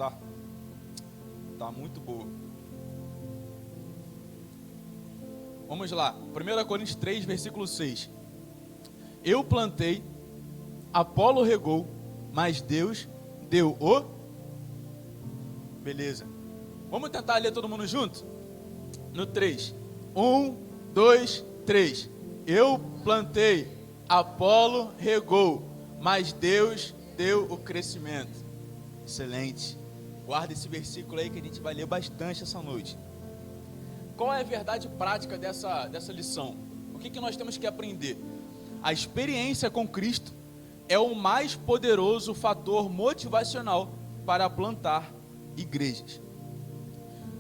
Tá, tá muito boa. Vamos lá, 1 Coríntios 3, versículo 6. Eu plantei, Apolo regou, mas Deus deu o... Beleza. Vamos tentar ler todo mundo junto? No 3. 1, 2, 3. Eu plantei, Apolo regou, mas Deus deu o crescimento. Excelente. Guarda esse versículo aí que a gente vai ler bastante essa noite. Qual é a verdade prática dessa lição? O que nós temos que aprender? A experiência com Cristo é o mais poderoso fator motivacional para plantar igrejas.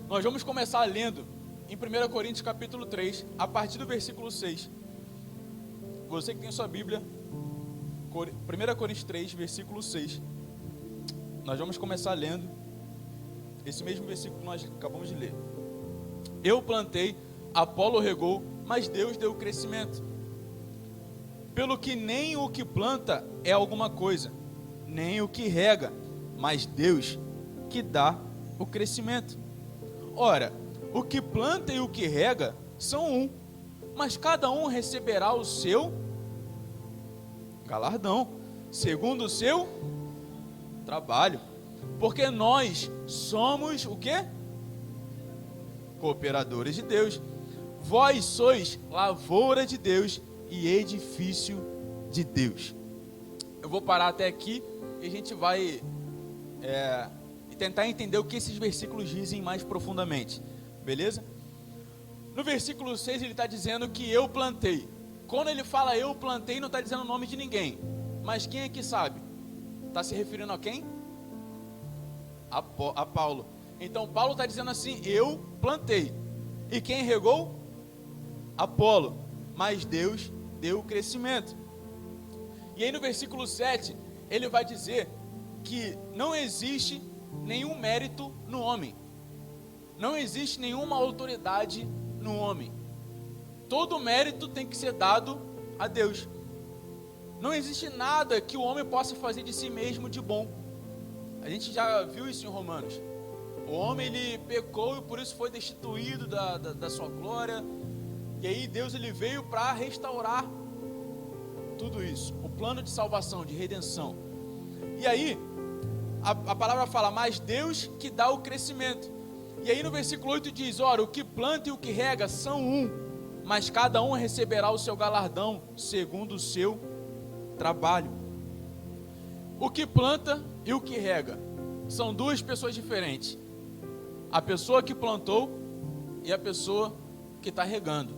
Nós vamos começar lendo em 1 Coríntios capítulo 3, a partir do versículo 6. Você que tem sua Bíblia, 1 Coríntios 3, versículo 6. Nós vamos começar lendo esse mesmo versículo que nós acabamos de ler. Eu plantei, Apolo regou, mas Deus deu o crescimento. Pelo que nem o que planta é alguma coisa, nem o que rega, mas Deus que dá o crescimento. Ora, o que planta e o que rega são um, mas cada um receberá o seu galardão, segundo o seu trabalho. Porque nós somos o quê? Cooperadores de Deus. Vós sois lavoura de Deus e edifício de Deus. Eu vou parar até aqui e a gente vai tentar entender o que esses versículos dizem mais profundamente. Beleza? No versículo 6 ele está dizendo que eu plantei. Quando ele fala eu plantei, não está dizendo o nome de ninguém. Mas quem aqui sabe? Está se referindo a quem? A Paulo. Então Paulo está dizendo assim, eu plantei. E quem regou? Apolo. Mas Deus deu o crescimento. E aí no versículo 7, ele vai dizer que não existe nenhum mérito no homem. Não existe nenhuma autoridade no homem. Todo mérito tem que ser dado a Deus. Não existe nada que o homem possa fazer de si mesmo de bom. A gente já viu isso em Romanos. O homem, ele pecou e por isso foi destituído da sua glória. E aí Deus, ele veio para restaurar tudo isso. O plano de salvação, de redenção. E aí, a palavra fala, mas Deus que dá o crescimento. E aí no versículo 8 diz, ora, o que planta e o que rega são um, mas cada um receberá o seu galardão, segundo o seu trabalho. O que planta e o que rega são duas pessoas diferentes. A pessoa que plantou e a pessoa que está regando.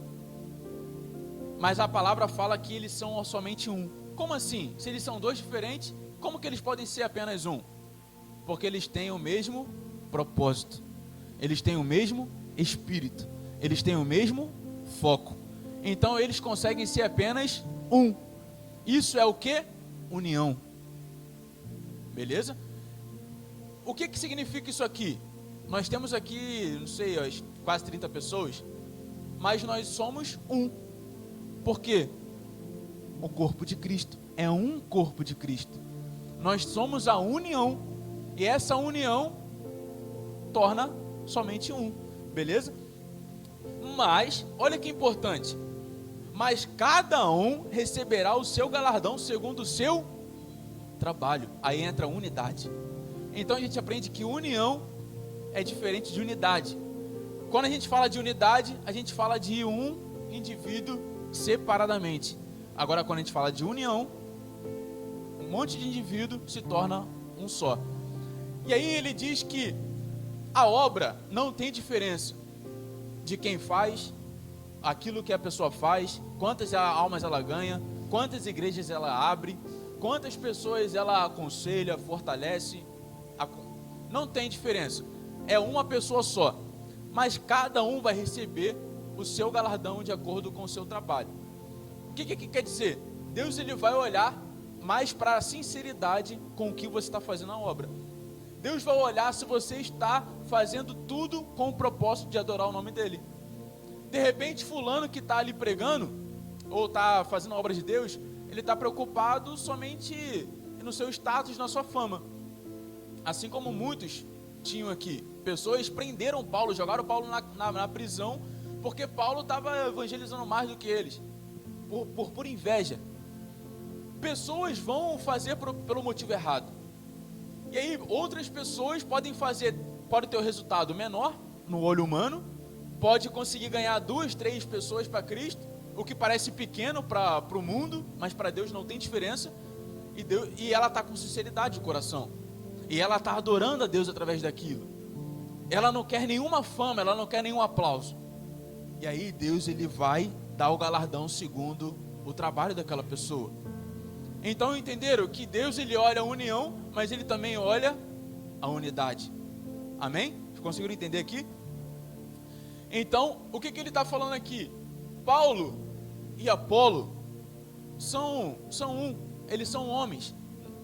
Mas a palavra fala que eles são somente um. Como assim? Se eles são dois diferentes, como que eles podem ser apenas um? Porque eles têm o mesmo propósito. Eles têm o mesmo espírito. Eles têm o mesmo foco. Então eles conseguem ser apenas um. Isso é o que? União. Beleza? O que significa isso aqui? Nós temos aqui, não sei, quase 30 pessoas, mas nós somos um. Por quê? O corpo de Cristo. É um corpo de Cristo. Nós somos a união. E essa união torna somente um. Beleza? Mas, olha que importante. Mas cada um receberá o seu galardão segundo o seu trabalho. Aí entra a unidade. Então a gente aprende que união é diferente de unidade. Quando a gente fala de unidade, a gente fala de um indivíduo separadamente. Agora quando a gente fala de união, um monte de indivíduo se torna um só. E aí ele diz que a obra não tem diferença de quem faz, aquilo que a pessoa faz, quantas almas ela ganha, quantas igrejas ela abre, quantas pessoas ela aconselha, fortalece. Não tem diferença. É uma pessoa só. Mas cada um vai receber o seu galardão de acordo com o seu trabalho. O que quer dizer? Deus, ele vai olhar mais para a sinceridade com o que você está fazendo na obra. Deus vai olhar se você está fazendo tudo com o propósito de adorar o nome dele. De repente, fulano que está ali pregando, ou está fazendo a obra de Deus, ele está preocupado somente no seu status, na sua fama. Assim como muitos tinham aqui? Pessoas prenderam Paulo, jogaram Paulo na prisão, porque Paulo estava evangelizando mais do que eles, por inveja. Pessoas vão fazer pelo motivo errado. E aí outras pessoas podem ter o resultado menor no olho humano, pode conseguir ganhar 2, 3 pessoas para Cristo, o que parece pequeno para o mundo, mas para Deus não tem diferença. E ela está com sinceridade de coração, e ela está adorando a Deus através daquilo. Ela não quer nenhuma fama, ela não quer nenhum aplauso. E aí Deus, ele vai dar o galardão segundo o trabalho daquela pessoa. Então entenderam que Deus, ele olha a união, mas ele também olha a unidade. Amém? Vocês conseguiram entender aqui? Então, o que ele está falando aqui? Paulo e Apolo são um, eles são homens.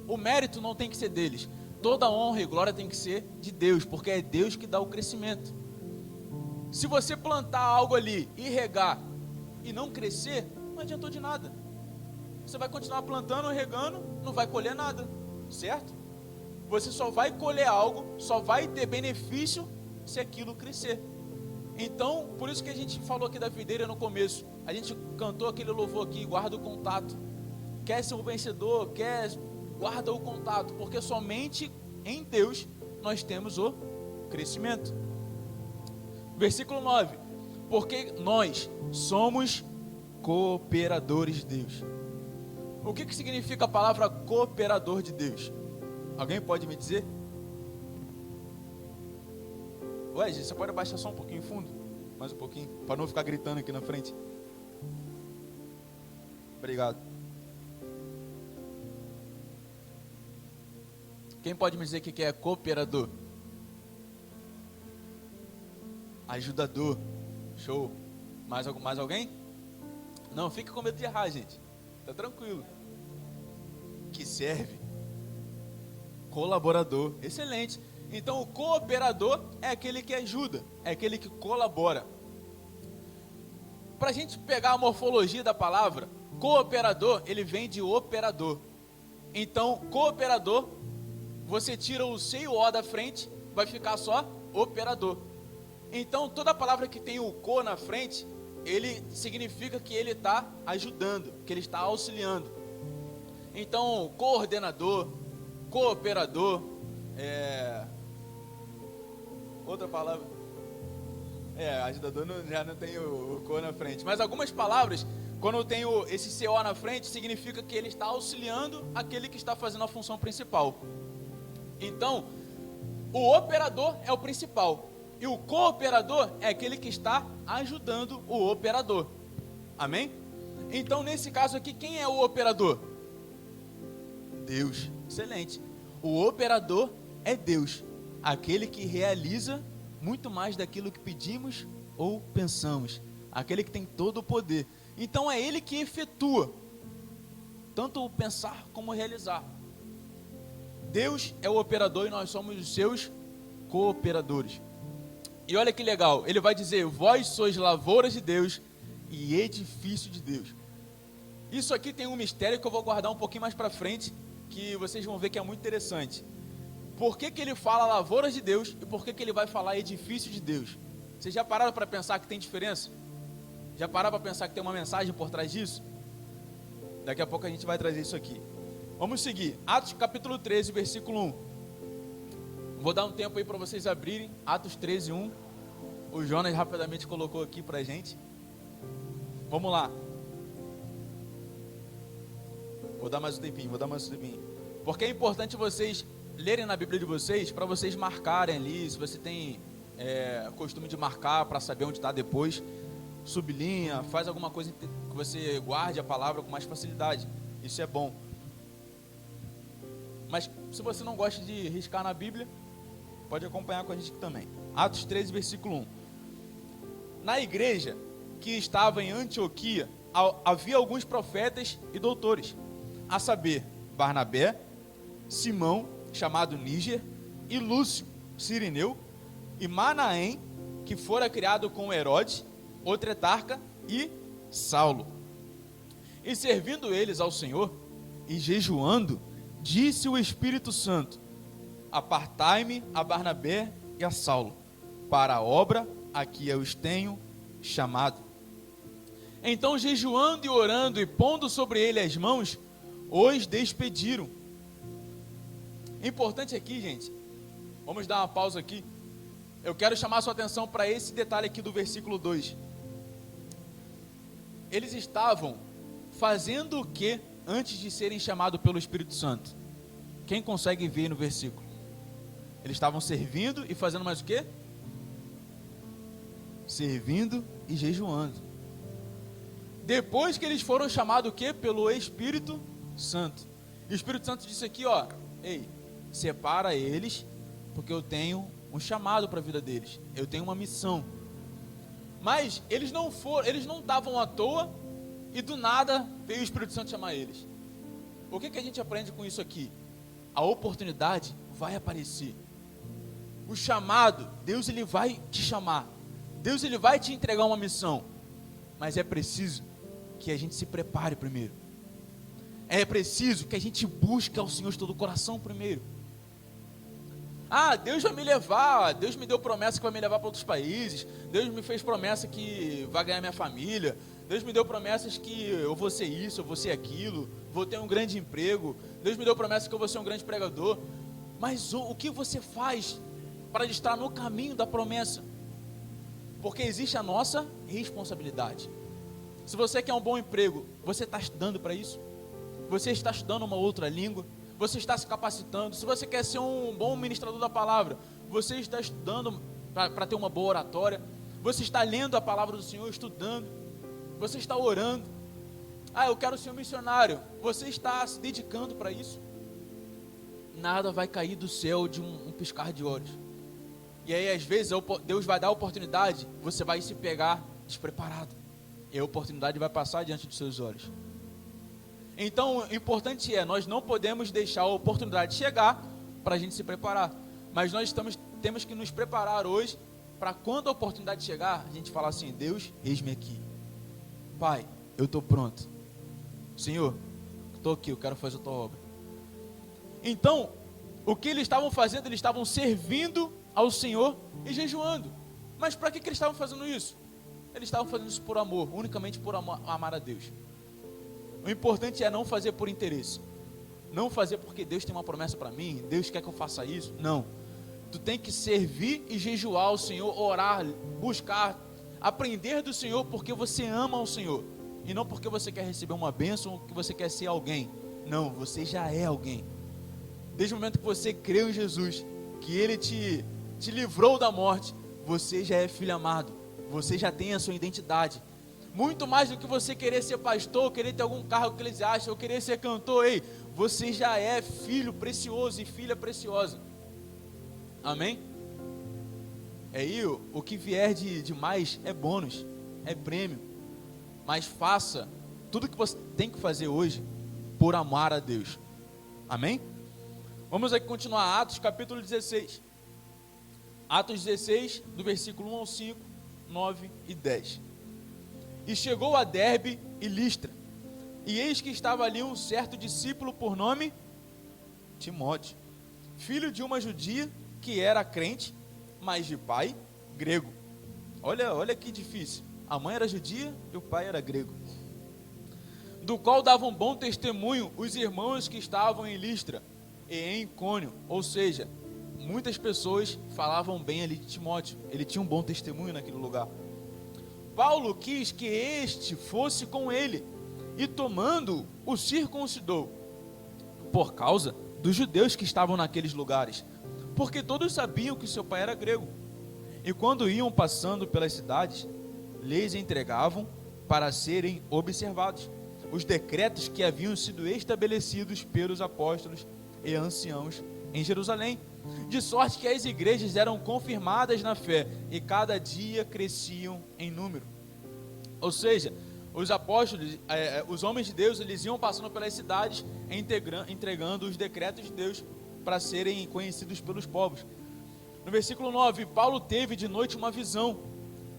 O mérito não tem que ser deles. Toda honra e glória tem que ser de Deus, porque é Deus que dá o crescimento. Se você plantar algo ali e regar e não crescer, não adiantou de nada. Você vai continuar plantando, regando, não vai colher nada, certo? Você só vai colher algo, só vai ter benefício se aquilo crescer. Então, por isso que a gente falou aqui da videira no começo. A gente cantou aquele louvor aqui, guarda o contato. Quer ser um vencedor, guarda o contato, porque somente em Deus nós temos o crescimento. Versículo 9. Porque nós somos cooperadores de Deus. O que significa a palavra cooperador de Deus? Alguém pode me dizer? Ué, gente, você pode abaixar só um pouquinho fundo? Mais um pouquinho, para não ficar gritando aqui na frente. Obrigado. Quem pode me dizer o que é cooperador? Ajudador. Show. Mais alguém? Não, fica com medo de errar, gente. Tá tranquilo. Que serve. Colaborador. Excelente. Então o cooperador é aquele que ajuda, é aquele que colabora. Para a gente pegar a morfologia da palavra, cooperador, ele vem de operador. Então, cooperador, você tira o C e o O da frente, vai ficar só operador. Então, toda palavra que tem o co na frente, ele significa que ele está ajudando, que ele está auxiliando. Então, coordenador, cooperador, outra palavra, ajudador já não tem o co na frente, mas algumas palavras, quando tem esse CO na frente, significa que ele está auxiliando aquele que está fazendo a função principal. Então, o operador é o principal, e o cooperador é aquele que está ajudando o operador. Amém? Então, nesse caso aqui, quem é o operador? Deus. Excelente. O operador é Deus, aquele que realiza muito mais daquilo que pedimos ou pensamos, aquele que tem todo o poder. Então é ele que efetua tanto o pensar como o realizar. Deus é o operador e nós somos os seus cooperadores. E olha que legal, ele vai dizer: vós sois lavouras de Deus e edifício de Deus. Isso aqui tem um mistério que eu vou guardar um pouquinho mais para frente, que vocês vão ver que é muito interessante. Por que ele fala lavouras de Deus e por que ele vai falar edifício de Deus? Vocês já pararam para pensar que tem diferença? Já pararam para pensar que tem uma mensagem por trás disso? Daqui a pouco a gente vai trazer isso aqui. Vamos seguir. Atos capítulo 13, versículo 1. Vou dar um tempo aí para vocês abrirem. Atos 13, 1. O Jonas rapidamente colocou aqui para a gente. Vamos lá. Vou dar mais um tempinho. Porque é importante vocês lerem na Bíblia de vocês, para vocês marcarem ali. Se você tem costume de marcar para saber onde está depois, sublinha, faz alguma coisa que você guarde a palavra com mais facilidade. Isso é bom. Mas se você não gosta de riscar na Bíblia, pode acompanhar com a gente aqui também. Atos 13, versículo 1. Na igreja que estava em Antioquia, havia alguns profetas e doutores, a saber, Barnabé, Simão, chamado Níger, e Lúcio, Cirineu, e Manaém, que fora criado com Herodes, o tetrarca, e Saulo. E servindo eles ao Senhor, e jejuando, disse o Espírito Santo: apartai-me a Barnabé e a Saulo, para a obra a que eu os tenho chamado. Então, jejuando e orando e pondo sobre ele as mãos, os despediram. Importante aqui, gente, vamos dar uma pausa aqui. Eu quero chamar a sua atenção para esse detalhe aqui do versículo 2. Eles estavam fazendo o que antes de serem chamados pelo Espírito Santo? Quem consegue ver no versículo? Eles estavam servindo e fazendo mais o quê? Servindo e jejuando. Depois que eles foram chamados o quê? Pelo Espírito Santo. E o Espírito Santo disse aqui, ó, ei, separa eles, porque eu tenho um chamado para a vida deles. Eu tenho uma missão. Mas eles não estavam à toa e do nada veio o Espírito Santo chamar eles. O que a gente aprende com isso aqui? A oportunidade vai aparecer. O chamado, Deus ele vai te chamar. Deus ele vai te entregar uma missão. Mas é preciso que a gente se prepare primeiro. É preciso que a gente busque ao Senhor de todo o coração primeiro. Ah, Deus vai me levar, Deus me deu promessa que vai me levar para outros países, Deus me fez promessa que vai ganhar minha família, Deus me deu promessas que eu vou ser isso, eu vou ser aquilo, vou ter um grande emprego, Deus me deu promessa que eu vou ser um grande pregador. Mas o que você faz para estar no caminho da promessa? Porque existe a nossa responsabilidade. Se você quer um bom emprego, você está estudando para isso? Você está estudando uma outra língua? Você está se capacitando? Se você quer ser um bom ministrador da palavra, você está estudando para ter uma boa oratória? Você está lendo a palavra do Senhor, estudando? Você está orando? Ah, eu quero ser um missionário. Você está se dedicando para isso? Nada vai cair do céu de um piscar de olhos. E aí às vezes Deus vai dar a oportunidade, você vai se pegar despreparado. E a oportunidade vai passar diante dos seus olhos. Então, o importante nós não podemos deixar a oportunidade chegar para a gente se preparar. Mas nós temos que nos preparar hoje para quando a oportunidade chegar, a gente falar assim, Deus, eis-me aqui. Pai, eu estou pronto. Senhor, estou aqui, eu quero fazer a tua obra. Então, o que eles estavam fazendo? Eles estavam servindo ao Senhor e jejuando. Mas para que eles estavam fazendo isso? Eles estavam fazendo isso por amor, unicamente por amar a Deus. O importante é não fazer por interesse. Não fazer porque Deus tem uma promessa para mim, Deus quer que eu faça isso. Não. Tu tem que servir e jejuar ao Senhor, orar, buscar, aprender do Senhor porque você ama o Senhor. E não porque você quer receber uma bênção ou que você quer ser alguém. Não, você já é alguém. Desde o momento que você creu em Jesus, que Ele te livrou da morte, você já é filho amado. Você já tem a sua identidade. Muito mais do que você querer ser pastor, querer ter algum cargo eclesiástico, ou querer ser cantor, ei, você já é filho precioso e filha preciosa. Amém? Aí o que vier de mais é bônus, é prêmio. Mas faça tudo o que você tem que fazer hoje por amar a Deus. Amém? Vamos aqui continuar Atos capítulo 16. Atos 16, do versículo 1 ao 5, 9 e 10. E chegou a Derbe e Listra, e eis que estava ali um certo discípulo por nome Timóteo, filho de uma judia que era crente, mas de pai grego. Olha que difícil. A mãe era judia e o pai era grego. Do qual davam bom testemunho os irmãos que estavam em Listra e em Icônio. Ou seja, muitas pessoas falavam bem ali de Timóteo. Ele tinha um bom testemunho naquele lugar. Paulo quis que este fosse com ele, e tomando-o, o circuncidou, por causa dos judeus que estavam naqueles lugares, porque todos sabiam que seu pai era grego. E quando iam passando pelas cidades, lhes entregavam para serem observados os decretos que haviam sido estabelecidos pelos apóstolos e anciãos em Jerusalém, de sorte que as igrejas eram confirmadas na fé e cada dia cresciam em número. Ou seja, os apóstolos, os homens de Deus, eles iam passando pelas cidades entregando os decretos de Deus para serem conhecidos pelos povos. No versículo 9, Paulo teve de noite uma visão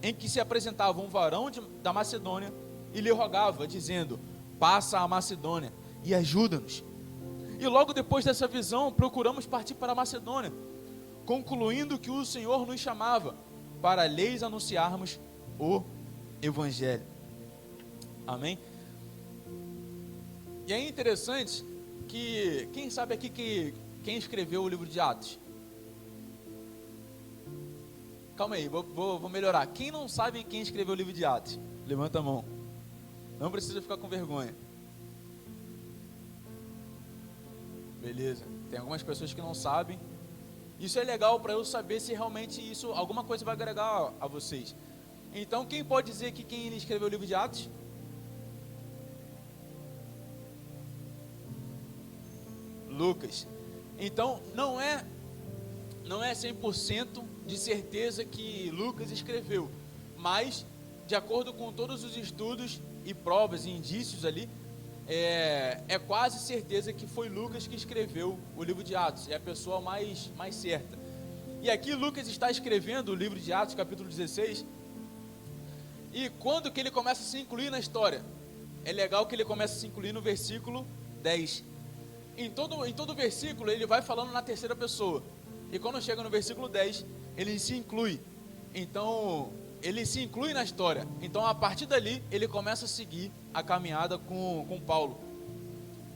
em que se apresentava um varão da Macedônia e lhe rogava, dizendo, passa a Macedônia e ajuda-nos. E logo depois dessa visão, procuramos partir para a Macedônia, concluindo que o Senhor nos chamava para lhes anunciarmos o Evangelho. Amém? E é interessante que, quem sabe aqui quem escreveu o livro de Atos? Calma aí, vou melhorar. Quem não sabe quem escreveu o livro de Atos? Levanta a mão. Não precisa ficar com vergonha. Beleza. Tem algumas pessoas que não sabem. Isso é legal para eu saber se realmente isso, alguma coisa vai agregar a vocês. Então, quem pode dizer que quem escreveu o livro de Atos? Lucas. Então, não é 100% de certeza que Lucas escreveu, mas, de acordo com todos os estudos e provas e indícios ali, é quase certeza que foi Lucas que escreveu o livro de Atos, é a pessoa mais certa. E aqui Lucas está escrevendo o livro de Atos, capítulo 16, e quando que ele começa a se incluir na história? É legal que ele começa a se incluir no versículo 10. Em todo versículo ele vai falando na terceira pessoa, e quando chega no versículo 10, ele se inclui. Então, ele se inclui na história. Então, a partir dali, ele começa a seguir a caminhada com Paulo.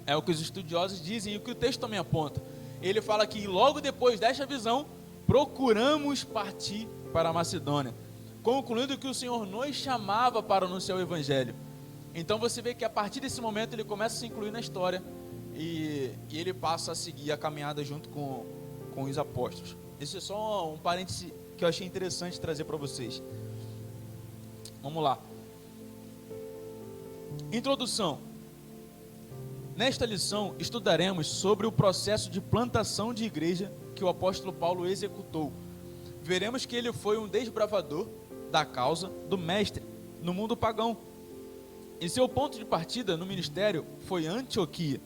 É o que os estudiosos dizem e o que o texto também aponta. Ele fala que logo depois desta visão, procuramos partir para a Macedônia, concluindo que o Senhor nos chamava para anunciar o Evangelho. Então, você vê que a partir desse momento, ele começa a se incluir na história e ele passa a seguir a caminhada junto com os apóstolos. Esse é só um parêntese que eu achei interessante trazer para vocês. Vamos lá. Introdução. Nesta lição estudaremos sobre o processo de plantação de igreja que o apóstolo Paulo executou. Veremos que ele foi um desbravador da causa do mestre no mundo pagão. E seu ponto de partida no ministério foi Antioquia,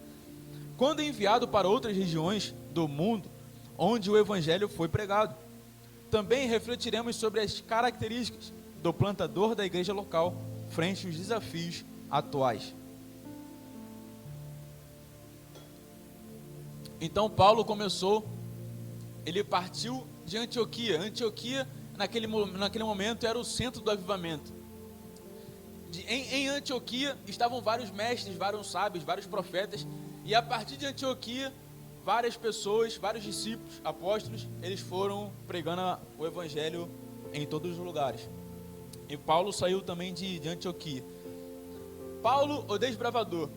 quando enviado para outras regiões do mundo onde o evangelho foi pregado. Também refletiremos sobre as características do plantador da igreja local frente aos desafios atuais. Então Paulo ele partiu de Antioquia. Antioquia, naquele momento, era o centro do avivamento. Em Antioquia estavam vários mestres, vários sábios, vários profetas, e a partir de Antioquia, várias pessoas, vários discípulos, apóstolos, eles foram pregando o evangelho em todos os lugares. E Paulo saiu também de Antioquia. Paulo, o desbravador.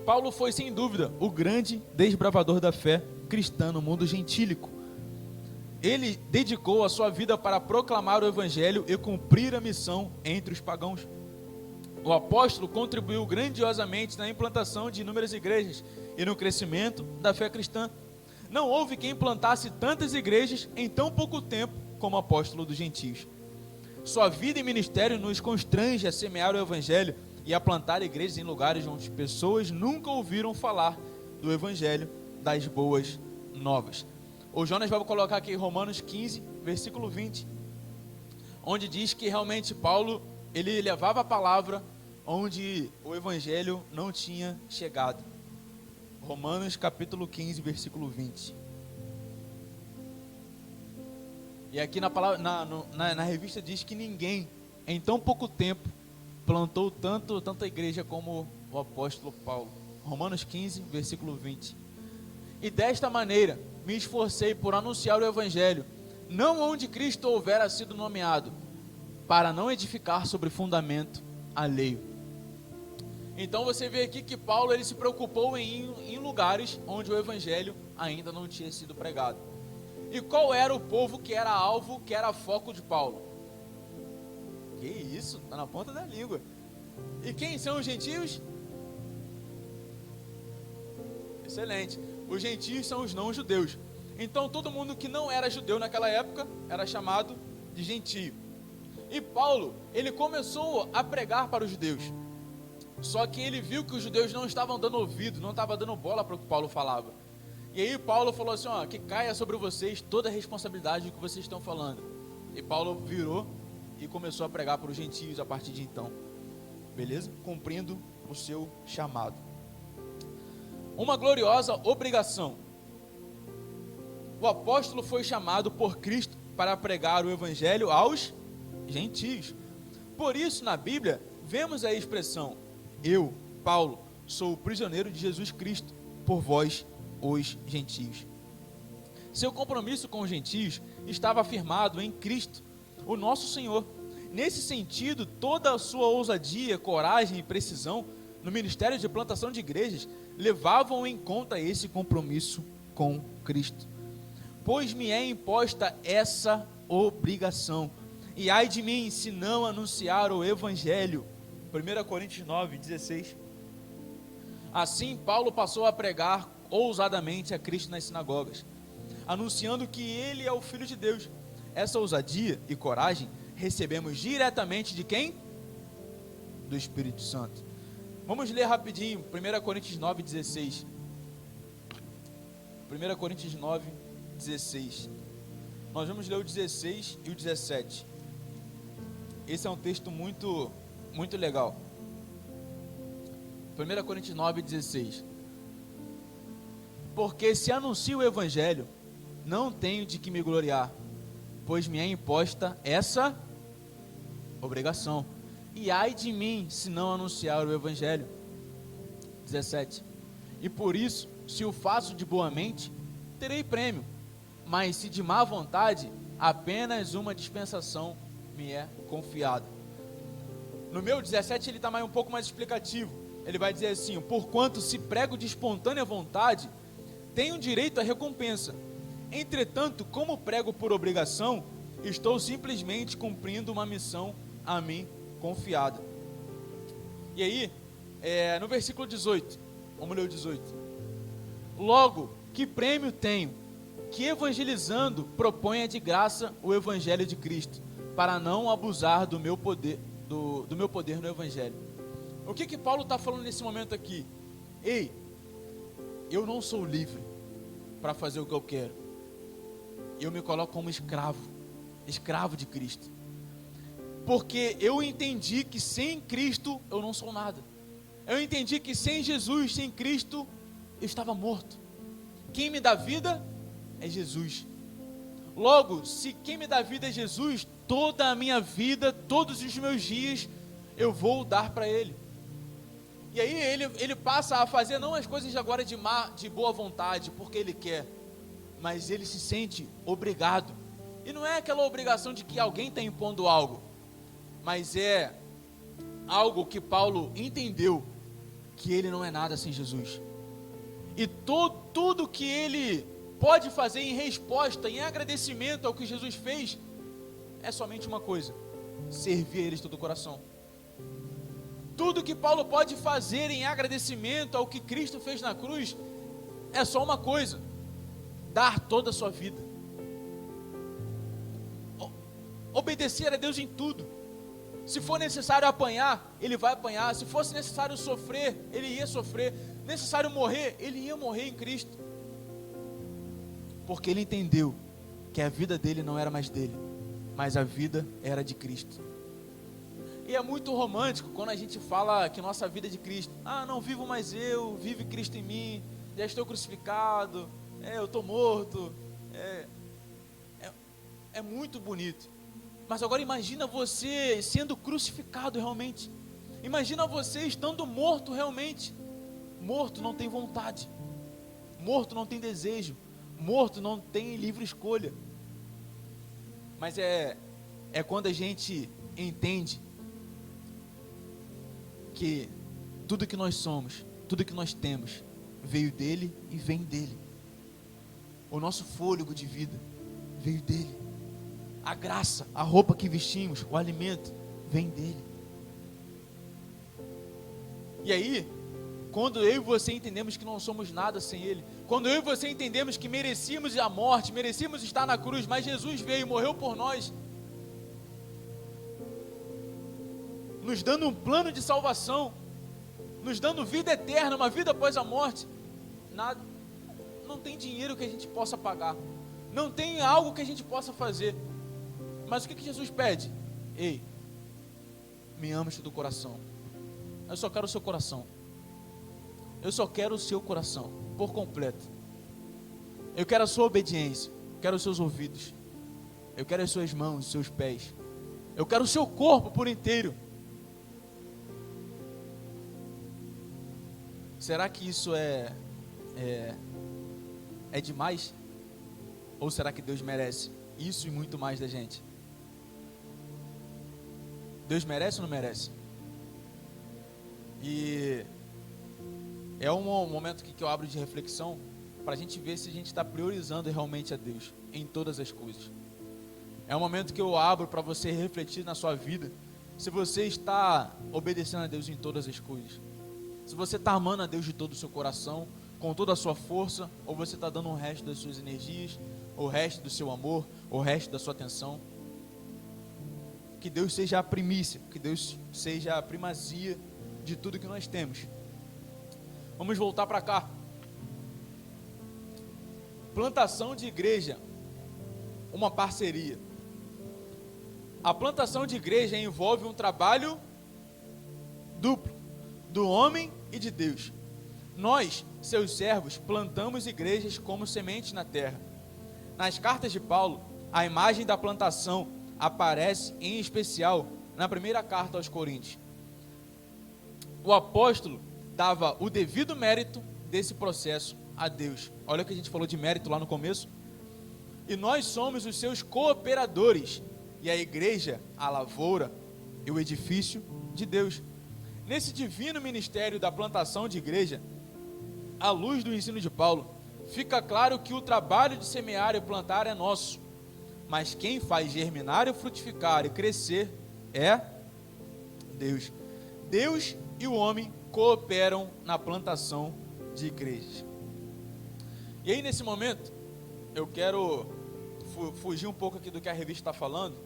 Paulo foi, sem dúvida, o grande desbravador da fé cristã no mundo gentílico. Ele dedicou a sua vida para proclamar o evangelho e cumprir a missão entre os pagãos. O apóstolo contribuiu grandiosamente na implantação de inúmeras igrejas e no crescimento da fé cristã. Não houve quem implantasse tantas igrejas em tão pouco tempo como o apóstolo dos gentios. Sua vida e ministério nos constrange a semear o evangelho e a plantar igrejas em lugares onde pessoas nunca ouviram falar do evangelho das boas novas. O Jonas vai colocar aqui Romanos 15, versículo 20, onde diz que realmente Paulo, ele levava a palavra onde o evangelho não tinha chegado. Romanos capítulo 15, versículo 20. E aqui na revista diz que ninguém, em tão pouco tempo, plantou tanta igreja como o apóstolo Paulo. Romanos 15, versículo 20. E desta maneira me esforcei por anunciar o evangelho, não onde Cristo houvera sido nomeado, para não edificar sobre fundamento alheio. Então você vê aqui que Paulo, ele se preocupou em ir em lugares onde o evangelho ainda não tinha sido pregado. E qual era o povo que era alvo, que era foco de Paulo? Que isso? Está na ponta da língua. E quem são os gentios? Excelente. Os gentios são os não-judeus. Então todo mundo que não era judeu naquela época era chamado de gentio. E Paulo, ele começou a pregar para os judeus. Só que ele viu que os judeus não estavam dando ouvido, não estavam dando bola para o que Paulo falava. E aí Paulo falou assim, que caia sobre vocês toda a responsabilidade do que vocês estão falando. E Paulo virou e começou a pregar para os gentios a partir de então. Beleza? Cumprindo o seu chamado. uma gloriosa obrigação. O apóstolo foi chamado por Cristo para pregar o evangelho aos gentios. Por isso, na Bíblia, vemos a expressão: eu, Paulo, sou o prisioneiro de Jesus Cristo, por vós, os gentios. Seu compromisso com os gentios estava firmado em Cristo, o nosso Senhor. Nesse sentido, toda a sua ousadia, coragem e precisão no ministério de plantação de igrejas levavam em conta esse compromisso com Cristo. Pois me é imposta essa obrigação, e ai de mim se não anunciar o evangelho. 1 Coríntios 9, 16. Assim, Paulo passou a pregar ousadamente a Cristo nas sinagogas, anunciando que ele é o Filho de Deus. Essa ousadia e coragem recebemos diretamente de quem? Do Espírito Santo. Vamos ler rapidinho, 1 Coríntios 9, 16. 1 Coríntios 9, 16. Nós vamos ler o 16 e o 17. Esse é um texto muito legal. 1 Coríntios 9, 16. Porque se anuncio o evangelho, não tenho de que me gloriar, pois me é imposta essa obrigação. E ai de mim se não anunciar o evangelho. 17. E por isso, se o faço de boa mente, terei prêmio, mas se de má vontade, apenas uma dispensação me é confiada. No meu 17 ele está um pouco mais explicativo. Ele vai dizer assim: porquanto se prego de espontânea vontade, tenho direito à recompensa. Entretanto, como prego por obrigação, estou simplesmente cumprindo uma missão a mim confiada. E aí, no versículo 18, vamos ler o 18. Logo, que prêmio tenho, que evangelizando proponha de graça o evangelho de Cristo, para não abusar do meu poder, do meu poder no evangelho. O que Paulo está falando nesse momento aqui? Ei, eu não sou livre para fazer o que eu quero. Eu me coloco como escravo de Cristo. Porque eu entendi que sem Cristo eu não sou nada. Eu entendi que sem Jesus, sem Cristo, eu estava morto. Quem me dá vida é Jesus. Logo, se quem me dá vida é Jesus, toda a minha vida, todos os meus dias, eu vou dar para Ele. E aí ele passa a fazer não as coisas agora de boa vontade, porque ele quer, mas ele se sente obrigado. E não é aquela obrigação de que alguém está impondo algo, mas é algo que Paulo entendeu, que ele não é nada sem Jesus. E tudo que ele pode fazer em resposta, em agradecimento ao que Jesus fez, é somente uma coisa: servir a Ele de todo o coração. Tudo que Paulo pode fazer em agradecimento ao que Cristo fez na cruz, é só uma coisa: dar toda a sua vida. Obedecer a Deus em tudo. Se for necessário apanhar, ele vai apanhar. Se fosse necessário sofrer, ele ia sofrer. Necessário morrer, ele ia morrer em Cristo. Porque ele entendeu que a vida dele não era mais dele, mas a vida era de Cristo. E é muito romântico quando a gente fala que nossa vida é de Cristo. Ah, não vivo mais eu, vive Cristo em mim, já estou crucificado, eu estou morto. É muito bonito. Mas agora imagina você sendo crucificado realmente. Imagina você estando morto realmente. Morto não tem vontade. Morto não tem desejo. Morto não tem livre escolha. Mas é quando a gente entende que tudo que nós somos, tudo que nós temos, veio dele e vem dele. O nosso fôlego de vida veio dele. A graça, a roupa que vestimos, o alimento, vem dele. E aí, quando eu e você entendemos que não somos nada sem ele, quando eu e você entendemos que merecíamos a morte, merecíamos estar na cruz, mas Jesus veio e morreu por nós, nos dando um plano de salvação, nos dando vida eterna, uma vida após a morte. Nada, não tem dinheiro que a gente possa pagar, não tem algo que a gente possa fazer. Mas o que Jesus pede? Ei, me ames do coração. Eu só quero o seu coração. Eu só quero o seu coração, por completo. Eu quero a sua obediência, eu quero os seus ouvidos, eu quero as suas mãos, os seus pés, eu quero o seu corpo por inteiro. Será que isso é demais? Ou será que Deus merece isso e muito mais da gente? Deus merece ou não merece? E é um momento que eu abro de reflexão para a gente ver se a gente está priorizando realmente a Deus em todas as coisas. É um momento que eu abro para você refletir na sua vida se você está obedecendo a Deus em todas as coisas. Se você está amando a Deus de todo o seu coração, com toda a sua força, ou você está dando o resto das suas energias, o resto do seu amor, o resto da sua atenção. Que Deus seja a primícia, que Deus seja a primazia de tudo que nós temos. Vamos voltar para cá. Plantação de igreja, uma parceria. A plantação de igreja envolve um trabalho duplo, do homem e de Deus. Nós, seus servos, plantamos igrejas como sementes na terra. Nas cartas de Paulo, a imagem da plantação aparece em especial na primeira carta aos Coríntios. O apóstolo dava o devido mérito desse processo a Deus. Olha o que a gente falou de mérito lá no começo. E nós somos os seus cooperadores, e a igreja, a lavoura e o edifício de Deus. Nesse divino ministério da plantação de igreja, à luz do ensino de Paulo, fica claro que o trabalho de semear e plantar é nosso, mas quem faz germinar e frutificar e crescer é Deus. Deus e o homem cooperam na plantação de igrejas. E aí, nesse momento, eu quero fugir um pouco aqui do que a revista está falando,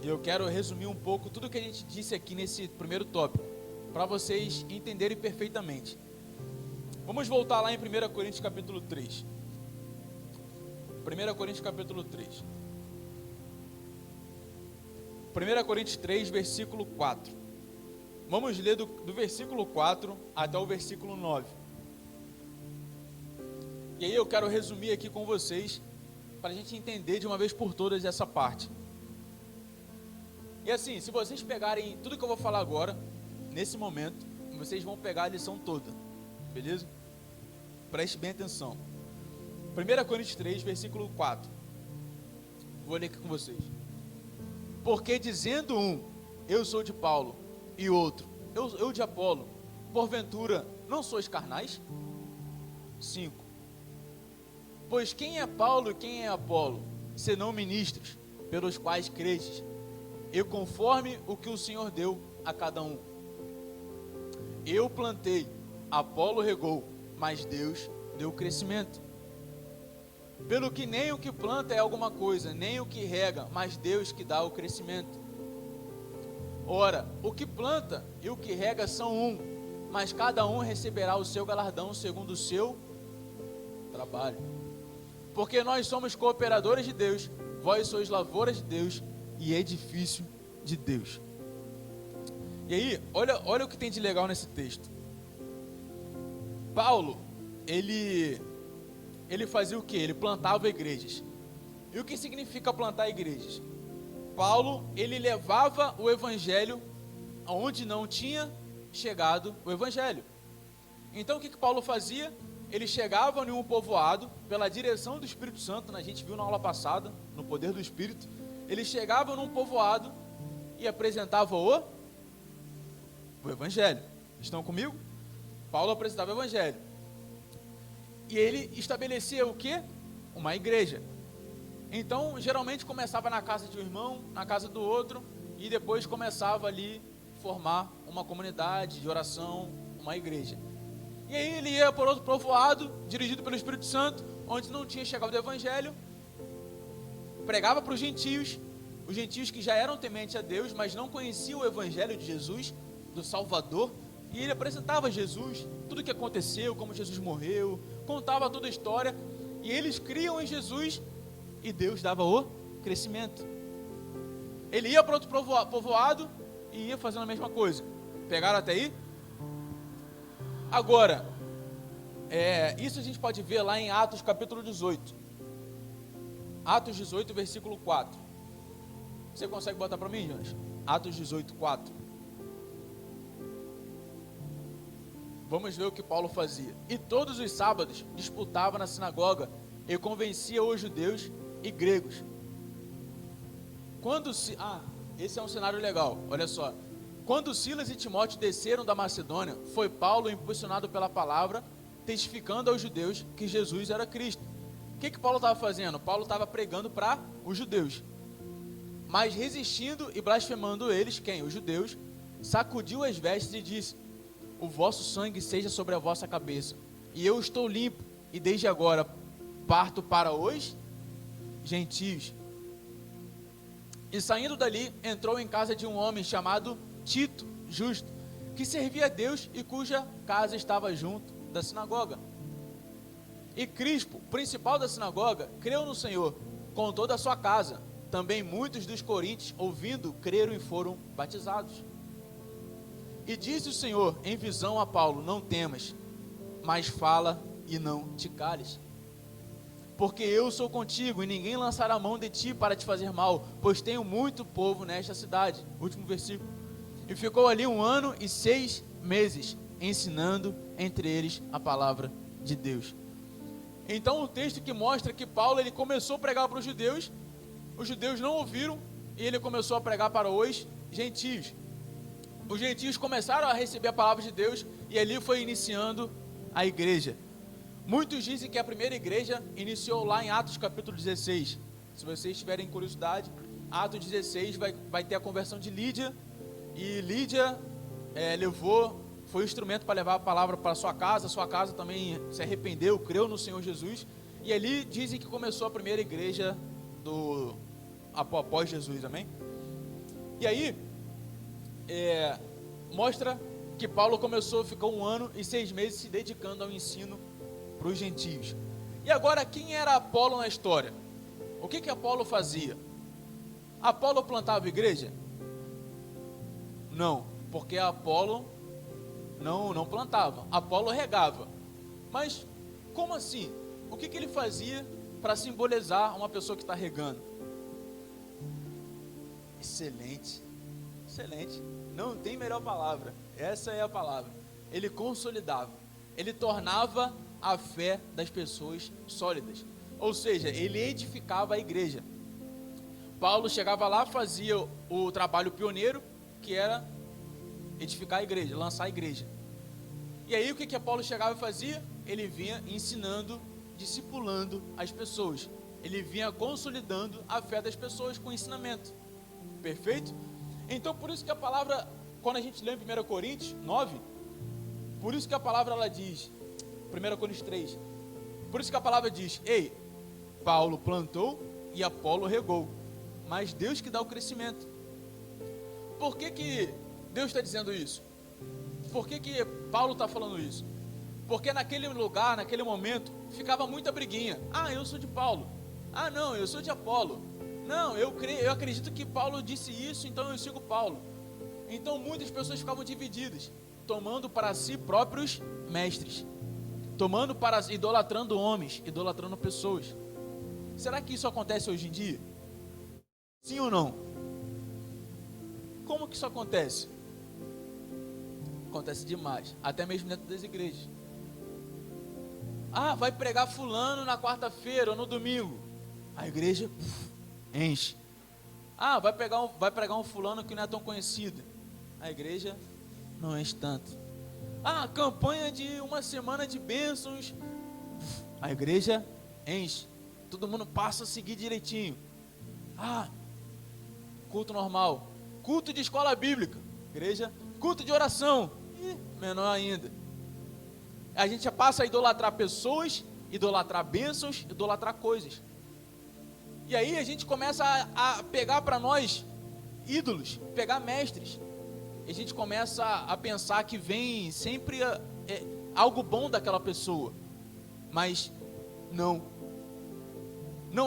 e eu quero resumir um pouco tudo que a gente disse aqui nesse primeiro tópico, para vocês entenderem perfeitamente. Vamos voltar lá em 1 Coríntios capítulo 3. 1 Coríntios capítulo 3. 1 Coríntios 3, versículo 4. Vamos ler do versículo 4 até o versículo 9. E aí eu quero resumir aqui com vocês, para a gente entender de uma vez por todas essa parte. E assim, se vocês pegarem tudo que eu vou falar agora, nesse momento, vocês vão pegar a lição toda, beleza? Preste bem atenção. 1 Coríntios 3, versículo 4. Vou ler aqui com vocês. Porque dizendo um, eu sou de Paulo, e outro, eu de Apolo, porventura não sois carnais? 5. Pois quem é Paulo e quem é Apolo, senão ministros, pelos quais credes, e conforme o que o Senhor deu a cada um. Eu plantei, Apolo regou, mas Deus deu o crescimento. Pelo que nem o que planta é alguma coisa, nem o que rega, mas Deus que dá o crescimento. Ora, o que planta e o que rega são um, mas cada um receberá o seu galardão segundo o seu trabalho. Porque nós somos cooperadores de Deus, vós sois lavouras de Deus e edifício de Deus. E aí, olha o que tem de legal nesse texto. Paulo, ele fazia o quê? Ele plantava igrejas. E o que significa plantar igrejas? Paulo, ele levava o evangelho aonde não tinha chegado o evangelho. Então o que Paulo fazia? Ele chegava em um povoado, pela direção do Espírito Santo, a gente viu na aula passada, no poder do Espírito, ele chegava num povoado e apresentava o evangelho. Estão comigo? Paulo apresentava o evangelho. E ele estabelecia o quê? Uma igreja. Então, geralmente começava na casa de um irmão, na casa do outro, e depois começava ali formar uma comunidade de oração, uma igreja. E aí ele ia por outro povoado, dirigido pelo Espírito Santo, onde não tinha chegado o evangelho, pregava para os gentios que já eram tementes a Deus, mas não conheciam o evangelho de Jesus, do Salvador, e ele apresentava Jesus, tudo o que aconteceu, como Jesus morreu, contava toda a história, e eles criam em Jesus, e Deus dava o crescimento. Ele ia para outro povoado, e ia fazendo a mesma coisa. Pegaram até aí? Agora, isso a gente pode ver lá em Atos capítulo 18. Atos 18, versículo 4. Você consegue botar para mim, Jonas? Atos 18, 4. Vamos ver o que Paulo fazia. E todos os sábados disputava na sinagoga e convencia os judeus e gregos. Esse é um cenário legal, olha só. Quando Silas e Timóteo desceram da Macedônia, foi Paulo impulsionado pela palavra, testificando aos judeus que Jesus era Cristo. O que Paulo estava fazendo? Paulo estava pregando para os judeus. Mas resistindo e blasfemando eles, quem? Os judeus, sacudiu as vestes e disse: o vosso sangue seja sobre a vossa cabeça, e eu estou limpo, e desde agora parto para os gentios. E saindo dali, entrou em casa de um homem chamado Tito, justo, que servia a Deus e cuja casa estava junto da sinagoga. E Crispo, principal da sinagoga, creu no Senhor, com toda a sua casa. Também muitos dos coríntios, ouvindo, creram e foram batizados. E disse o Senhor em visão a Paulo: não temas, mas fala e não te cales. Porque eu sou contigo, e ninguém lançará a mão de ti para te fazer mal, pois tenho muito povo nesta cidade. Último versículo. E ficou ali 1 ano e 6 meses, ensinando entre eles a palavra de Deus. Então o texto que mostra que Paulo ele começou a pregar para os judeus não ouviram, e ele começou a pregar para os gentios. Os gentios começaram a receber a palavra de Deus, e ali foi iniciando a igreja. Muitos dizem que a primeira igreja iniciou lá em Atos capítulo 16. Se vocês tiverem curiosidade, Atos 16 vai ter a conversão de Lídia, e Lídia foi um instrumento para levar a palavra para sua casa também se arrependeu, creu no Senhor Jesus, e ali dizem que começou a primeira igreja após Jesus, amém? E aí, mostra que Paulo ficou 1 ano e 6 meses se dedicando ao ensino para os gentios. E agora, quem era Apolo na história? O que Apolo fazia? Apolo plantava igreja? Não, porque Apolo não plantava, Apolo regava. Mas como assim? O que ele fazia para simbolizar uma pessoa que está regando? Excelente, não tem melhor palavra, essa é a palavra. Ele consolidava, ele tornava a fé das pessoas sólidas, ou seja, ele edificava a igreja. Paulo chegava lá, fazia o trabalho pioneiro, que era edificar a igreja, lançar a igreja. E aí o que Paulo chegava e fazia? Ele vinha ensinando, discipulando as pessoas, ele vinha consolidando a fé das pessoas com ensinamento. Perfeito? Então por isso que a palavra, quando a gente lê em 1 Coríntios 9, por isso que a palavra ela diz, 1 Coríntios 3, por isso que a palavra diz: ei, Paulo plantou e Apolo regou, mas Deus que dá o crescimento. Por que Deus está dizendo isso? Por que Paulo está falando isso? Porque naquele lugar, naquele momento, ficava muita briguinha. Eu sou de Paulo. Não, eu sou de Apolo. Não, eu acredito que Paulo disse isso, então eu sigo Paulo. Então muitas pessoas ficavam divididas, tomando para si próprios mestres, idolatrando homens, idolatrando pessoas. Será que isso acontece hoje em dia? Sim ou não? Como que isso acontece? Acontece demais, até mesmo dentro das igrejas. Vai pregar fulano na quarta-feira ou no domingo. A igreja enche. Vai pregar um fulano que não é tão conhecido. A igreja não enche tanto. Campanha de 1 semana de bênçãos. A igreja enche. Todo mundo passa a seguir direitinho. Culto normal. Culto de escola bíblica. Igreja, culto de oração. Menor ainda. A gente já passa a idolatrar pessoas, idolatrar bênçãos, idolatrar coisas. E aí a gente começa a pegar para nós ídolos, pegar mestres. E a gente começa a pensar que vem sempre algo bom daquela pessoa. Mas não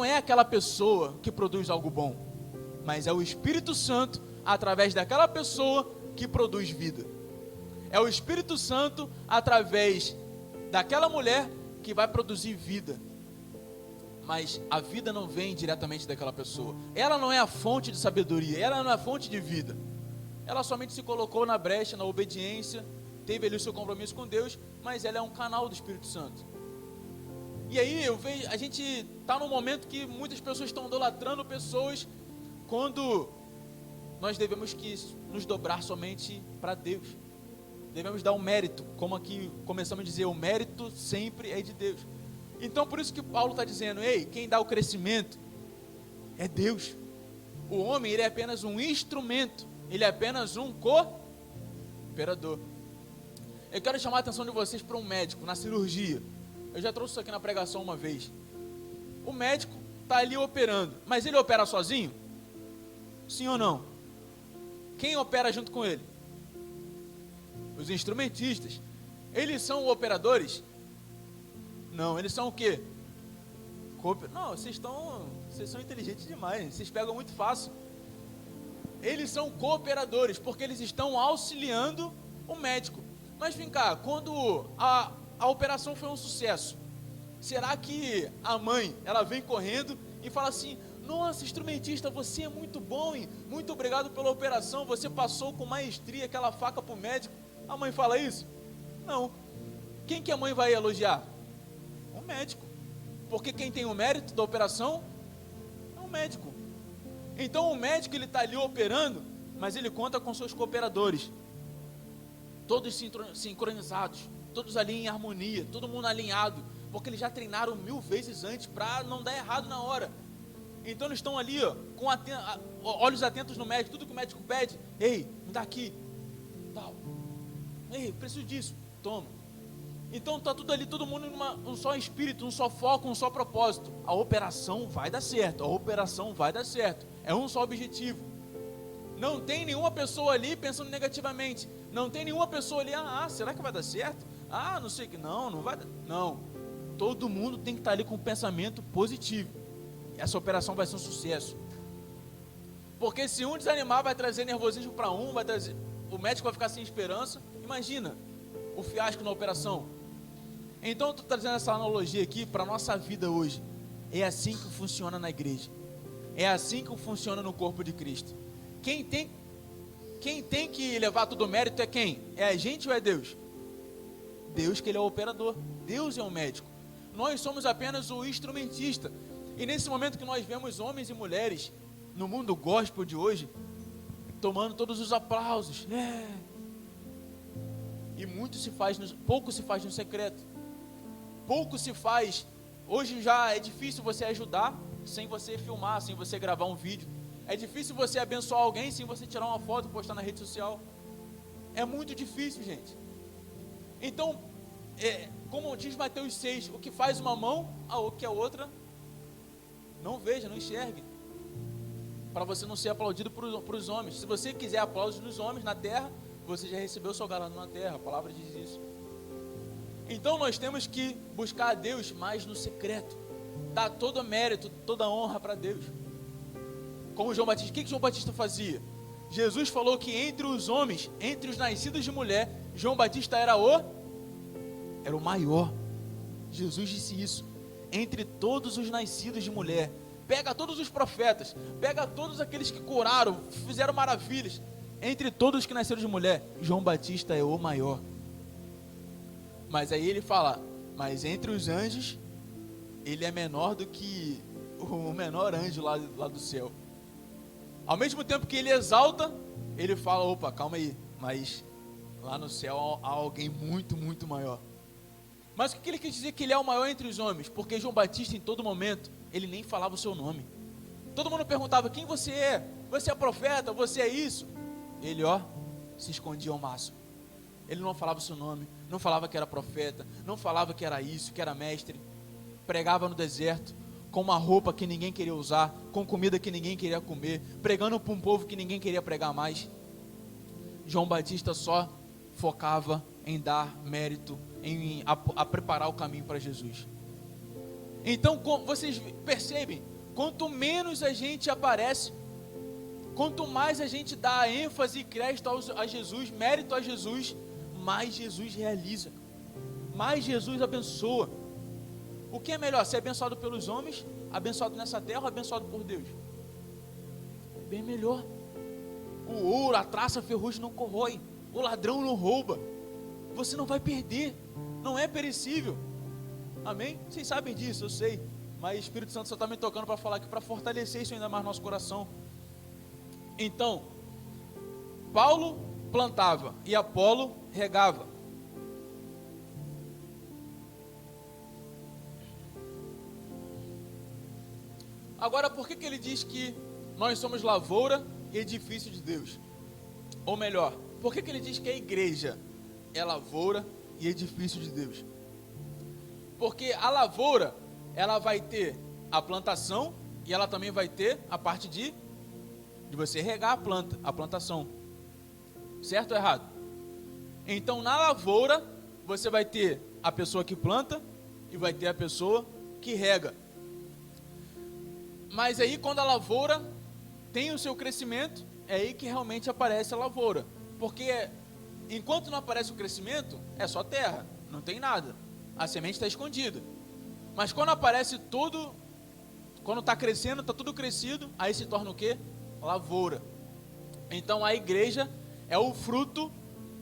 é aquela pessoa que produz algo bom, mas é o Espírito Santo, através daquela pessoa, que produz vida. É o Espírito Santo, através daquela mulher, que vai produzir vida. Mas a vida não vem diretamente daquela pessoa. Ela não é a fonte de sabedoria, ela não é a fonte de vida. Ela somente se colocou na brecha, na obediência, teve ali o seu compromisso com Deus, mas ela é um canal do Espírito Santo. E aí eu vejo, a gente está num momento que muitas pessoas estão idolatrando pessoas, quando nós devemos que nos dobrar somente para Deus. Devemos dar um mérito, como aqui começamos a dizer, o mérito sempre é de Deus. Então por isso que Paulo está dizendo, ei, quem dá o crescimento é Deus. O homem, ele é apenas um instrumento, ele é apenas um cooperador. Eu quero chamar a atenção de vocês para um médico na cirurgia. Eu já trouxe isso aqui na pregação uma vez. O médico está ali operando, mas ele opera sozinho? Sim ou não? Quem opera junto com ele? Os instrumentistas. Eles são operadores? Não, eles são o quê? Não, vocês são inteligentes demais, vocês pegam muito fácil. Eles são cooperadores, porque eles estão auxiliando o médico. Mas vem cá, quando a operação foi um sucesso, será que a mãe, ela vem correndo e fala assim, nossa, instrumentista, você é muito bom, hein? Muito obrigado pela operação, você passou com maestria aquela faca para o médico? A mãe fala isso? Não. Quem que a mãe vai elogiar? O médico. Porque quem tem o mérito da operação é o médico. Então o médico, ele está ali operando, mas ele conta com seus cooperadores, todos sincronizados, todos ali em harmonia, todo mundo alinhado, porque eles já treinaram 1000 vezes antes para não dar errado na hora. Então eles estão ali, ó, com olhos atentos no médico, tudo que o médico pede, ei, me dá aqui, tal, ei, preciso disso, toma. Então está tudo ali, todo mundo em um só espírito, um só foco, um só propósito. A operação vai dar certo, a operação vai dar certo, é um só objetivo. Não tem nenhuma pessoa ali pensando negativamente, não tem nenhuma pessoa ali, será que vai dar certo? Não sei que, não vai dar, não. Todo mundo tem que estar ali com um pensamento positivo. Essa operação vai ser um sucesso. Porque se um desanimar, vai trazer nervosismo para um, o médico vai ficar sem esperança. Imagina o fiasco na operação. Então eu estou trazendo essa analogia aqui para a nossa vida hoje. É assim que funciona na igreja. É assim que funciona no corpo de Cristo. Quem tem que levar todo o mérito é quem? É a gente ou é Deus? Deus, que ele é o operador. Deus é o médico. Nós somos apenas o instrumentista. E nesse momento que nós vemos homens e mulheres no mundo gospel de hoje, tomando todos os aplausos, e pouco se faz no secreto, pouco se faz. Hoje já é difícil você ajudar sem você filmar, sem você gravar um vídeo. É difícil você abençoar alguém sem você tirar uma foto e postar na rede social. É muito difícil, gente. Então, como diz Mateus 6, o que faz uma mão, o que a outra não veja, não enxergue, para você não ser aplaudido por os homens. Se você quiser aplausos dos homens na terra, você já recebeu o seu galardão na terra, a palavra diz isso. Então nós temos que buscar a Deus mais no secreto, dar todo o mérito, toda a honra para Deus. Como João Batista, o que João Batista fazia? Jesus falou que entre os homens, entre os nascidos de mulher, João Batista era o maior. Jesus disse isso. Entre todos os nascidos de mulher, pega todos os profetas, pega todos aqueles que curaram, fizeram maravilhas, entre todos os que nasceram de mulher, João Batista é o maior. Mas aí ele fala, mas entre os anjos, ele é menor do que o menor anjo lá do céu. Ao mesmo tempo que ele exalta, ele fala, opa, calma aí, mas lá no céu há alguém muito, muito maior. Mas o que ele quer dizer que ele é o maior entre os homens? Porque João Batista, em todo momento, ele nem falava o seu nome. Todo mundo perguntava, quem você é? Você é profeta? Você é isso? Ele, se escondia ao máximo. Ele não falava o seu nome, não falava que era profeta, não falava que era isso, que era mestre. Pregava no deserto, com uma roupa que ninguém queria usar, com comida que ninguém queria comer, pregando para um povo que ninguém queria pregar mais. João Batista só focava em dar mérito, a preparar o caminho para Jesus. Então, vocês percebem, quanto menos a gente aparece, quanto mais a gente dá ênfase e crédito a Jesus, mérito a Jesus, mais Jesus realiza, mais Jesus abençoa. O que é melhor, ser abençoado pelos homens, abençoado nessa terra ou abençoado por Deus? É bem melhor. O ouro, a traça, a ferrugem não corrói, o ladrão não rouba, você não vai perder, não é perecível. Amém? Vocês sabem disso, eu sei, mas o Espírito Santo só está me tocando para falar aqui, para fortalecer isso ainda mais no nosso coração. Então, Paulo plantava e Apolo regava. Agora, por que ele diz que nós somos lavoura e edifício de Deus? Ou melhor, por que ele diz que a igreja é lavoura e edifício de Deus? Porque a lavoura, ela vai ter a plantação e ela também vai ter a parte de você regar a planta, a plantação. Certo ou errado? Então, na lavoura, você vai ter a pessoa que planta e vai ter a pessoa que rega. Mas aí, quando a lavoura tem o seu crescimento, é aí que realmente aparece a lavoura. Porque enquanto não aparece o crescimento, é só terra, não tem nada. A semente está escondida. Mas quando aparece tudo, quando está crescendo, está tudo crescido, aí se torna o quê? Lavoura. Então a igreja é o fruto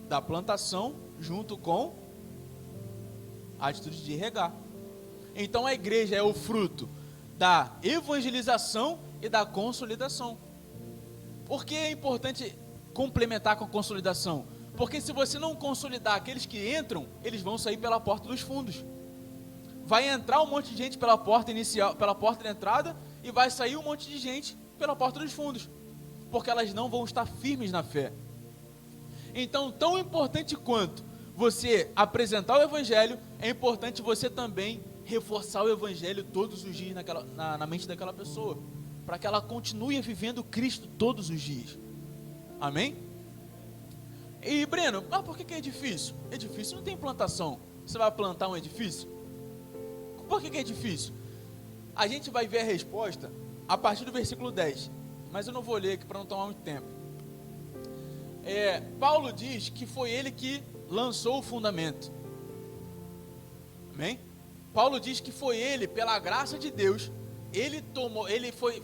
da plantação junto com a atitude de regar. Então a igreja é o fruto da evangelização e da consolidação. Por que é importante complementar com a consolidação? Porque se você não consolidar aqueles que entram, eles vão sair pela porta dos fundos. Vai entrar um monte de gente pela porta inicial, pela porta de entrada, e vai sair um monte de gente pela porta dos fundos, porque elas não vão estar firmes na fé. Então, tão importante quanto você apresentar o evangelho, é importante você também reforçar o evangelho todos os dias na mente daquela pessoa, para que ela continue vivendo Cristo todos os dias. Amém? E Breno, mas por que é difícil? Edifício não tem plantação. Você vai plantar um edifício? Por que é difícil? A gente vai ver a resposta a partir do versículo 10, mas eu não vou ler aqui para não tomar muito tempo. Paulo diz que foi ele que lançou o fundamento. Amém? Paulo diz que foi ele, pela graça de Deus,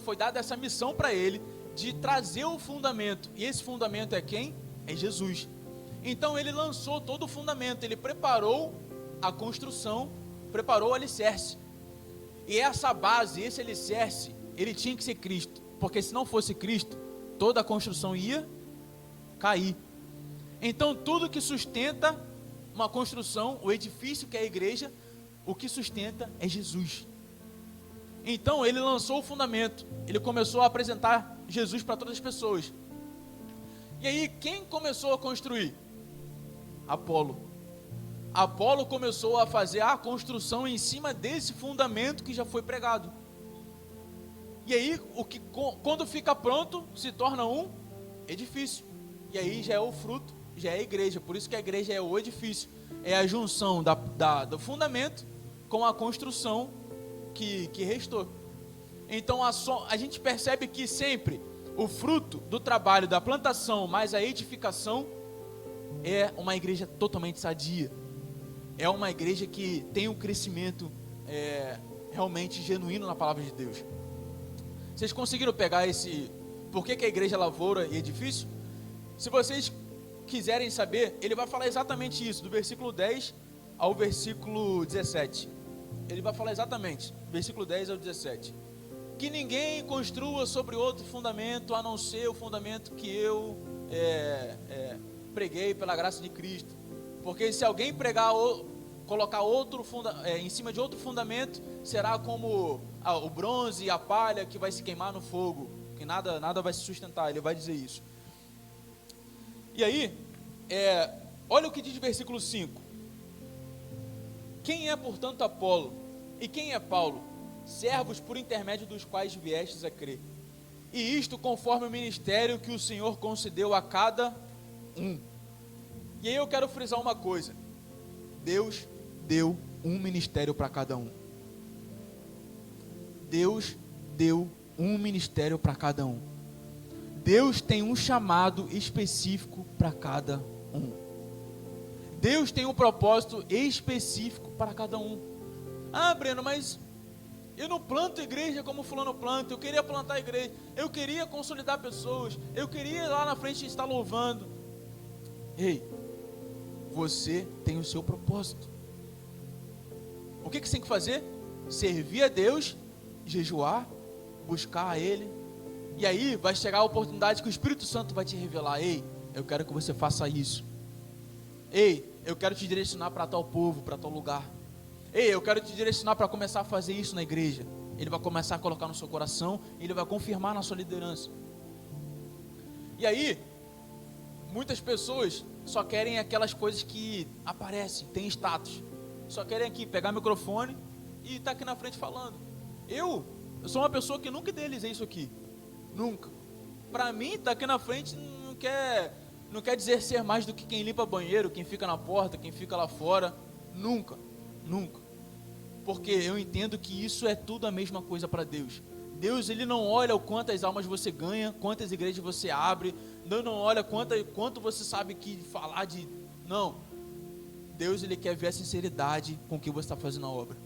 foi dada essa missão para ele de trazer o fundamento. E esse fundamento é quem? É Jesus. Então ele lançou todo o fundamento, ele preparou a construção, preparou o alicerce. E essa base, esse alicerce, ele tinha que ser Cristo, porque se não fosse Cristo, toda a construção ia cair. Então tudo que sustenta uma construção, o edifício que é a igreja, o que sustenta é Jesus. Então ele lançou o fundamento, ele começou a apresentar Jesus para todas as pessoas. E aí quem começou a construir? Apolo. Apolo começou a fazer a construção em cima desse fundamento que já foi pregado. E aí, quando fica pronto, se torna um edifício. E aí já é o fruto, já é a igreja. Por isso que a igreja é o edifício. É a junção do fundamento com a construção que restou. Então a gente percebe que sempre o fruto do trabalho da plantação mais a edificação é uma igreja totalmente sadia. É uma igreja que tem um crescimento realmente genuíno na palavra de Deus. Vocês conseguiram pegar por que a igreja é lavoura e edifício? Se vocês quiserem saber, ele vai falar exatamente isso, do versículo 10 ao versículo 17. Ele vai falar exatamente, versículo 10 ao 17. Que ninguém construa sobre outro fundamento, a não ser o fundamento que eu preguei pela graça de Cristo. Porque se alguém colocar outro em cima de outro fundamento, será como o bronze e a palha que vai se queimar no fogo, que nada vai se sustentar. Ele vai dizer isso. E aí, olha o que diz o versículo 5. Quem é, portanto, Apolo? E quem é Paulo? Servos por intermédio dos quais viestes a crer. E isto conforme o ministério que o Senhor concedeu a cada um. E aí eu quero frisar uma coisa. Deus deu um ministério para cada um. Deus deu um ministério para cada um. Deus tem um chamado específico para cada um. Deus tem um propósito específico para cada um. Ah, Breno, mas eu não planto igreja como fulano planta. Eu queria plantar igreja, eu queria consolidar pessoas, eu queria ir lá na frente estar louvando. Ei, você tem o seu propósito. O que você tem que fazer? Servir a Deus, jejuar, buscar a Ele. E aí vai chegar a oportunidade que o Espírito Santo vai te revelar. Ei, eu quero que você faça isso. Ei, eu quero te direcionar para tal povo, para tal lugar. Ei, eu quero te direcionar para começar a fazer isso na igreja. Ele vai começar a colocar no seu coração, ele vai confirmar na sua liderança. E aí, muitas pessoas só querem aquelas coisas que aparecem, tem status. Só querem aqui pegar o microfone e estar aqui na frente falando. Eu sou uma pessoa que nunca idealizei isso aqui. Nunca. Para mim, estar aqui na frente não quer dizer ser mais do que quem limpa banheiro, quem fica na porta, quem fica lá fora. Nunca. Porque eu entendo que isso é tudo a mesma coisa para Deus. Deus, ele não olha o quantas almas você ganha, quantas igrejas você abre. Deus não olha quanto você sabe que falar de... Não. Deus, ele quer ver a sinceridade com que você está fazendo a obra.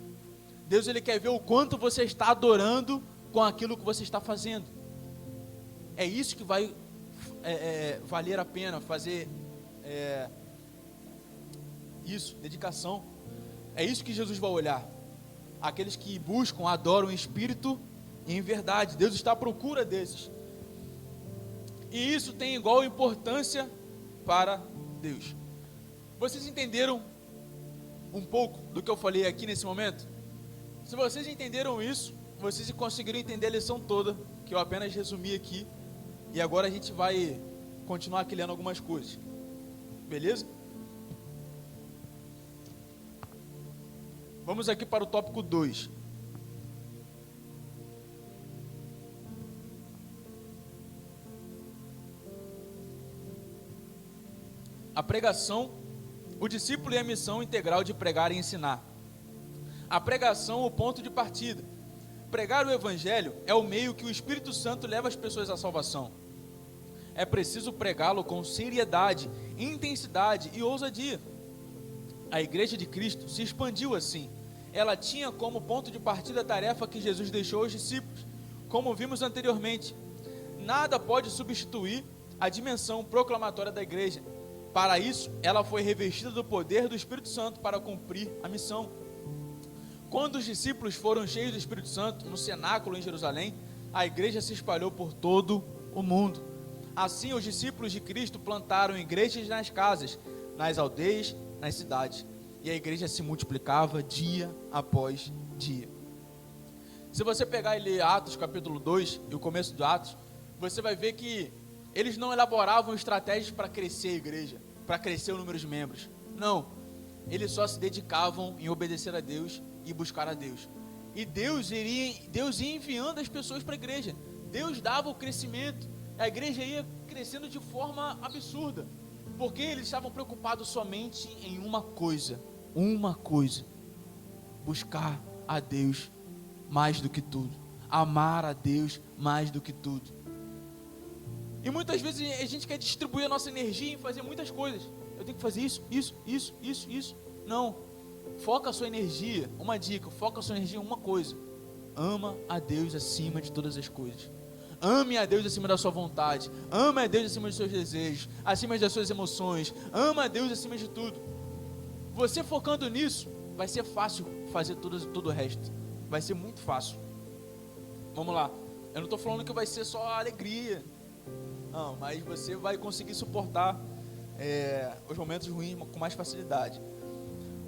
Deus, ele quer ver o quanto você está adorando com aquilo que você está fazendo. É isso que vai valer a pena fazer isso, dedicação. É isso que Jesus vai olhar. Aqueles que buscam, adoram em espírito e em verdade. Deus está à procura desses. E isso tem igual importância para Deus. Vocês entenderam um pouco do que eu falei aqui nesse momento? Se vocês entenderam isso, vocês conseguiram entender a lição toda, que eu apenas resumi aqui. E agora a gente vai continuar aqui lendo algumas coisas. Beleza? Vamos aqui para o tópico 2. A pregação, o discípulo e a missão integral de pregar e ensinar. A pregação, o ponto de partida. Pregar o evangelho é o meio que o Espírito Santo leva as pessoas à salvação. É preciso pregá-lo com seriedade, intensidade e ousadia. A igreja de Cristo se expandiu assim. Ela tinha como ponto de partida a tarefa que Jesus deixou aos discípulos. Como vimos anteriormente, nada pode substituir a dimensão proclamatória da igreja. Para isso, ela foi revestida do poder do Espírito Santo para cumprir a missão. Quando os discípulos foram cheios do Espírito Santo no cenáculo em Jerusalém, a igreja se espalhou por todo o mundo. Assim, os discípulos de Cristo plantaram igrejas nas casas, nas aldeias, nas cidades. E a igreja se multiplicava dia após dia. Se você pegar e ler Atos capítulo 2 e o começo de Atos, você vai ver que eles não elaboravam estratégias para crescer a igreja, para crescer o número de membros. Não, eles só se dedicavam em obedecer a Deus e buscar a Deus. E Deus ia enviando as pessoas para a igreja. Deus dava o crescimento. A igreja ia crescendo de forma absurda. Porque eles estavam preocupados somente em uma coisa. Buscar a Deus mais do que tudo. Amar a Deus mais do que tudo. E muitas vezes a gente quer distribuir a nossa energia em fazer muitas coisas. Eu tenho que fazer isso. Não. Foca a sua energia. Uma dica, foca a sua energia em uma coisa. Ama a Deus acima de todas as coisas. Ame a Deus acima da sua vontade. Ame a Deus acima dos seus desejos, acima das suas emoções. Ama a Deus acima de tudo. Você focando nisso, vai ser fácil fazer todo o resto. Vai ser muito fácil. Vamos lá. Eu não estou falando que vai ser só alegria. Não, mas você vai conseguir suportar os momentos ruins com mais facilidade.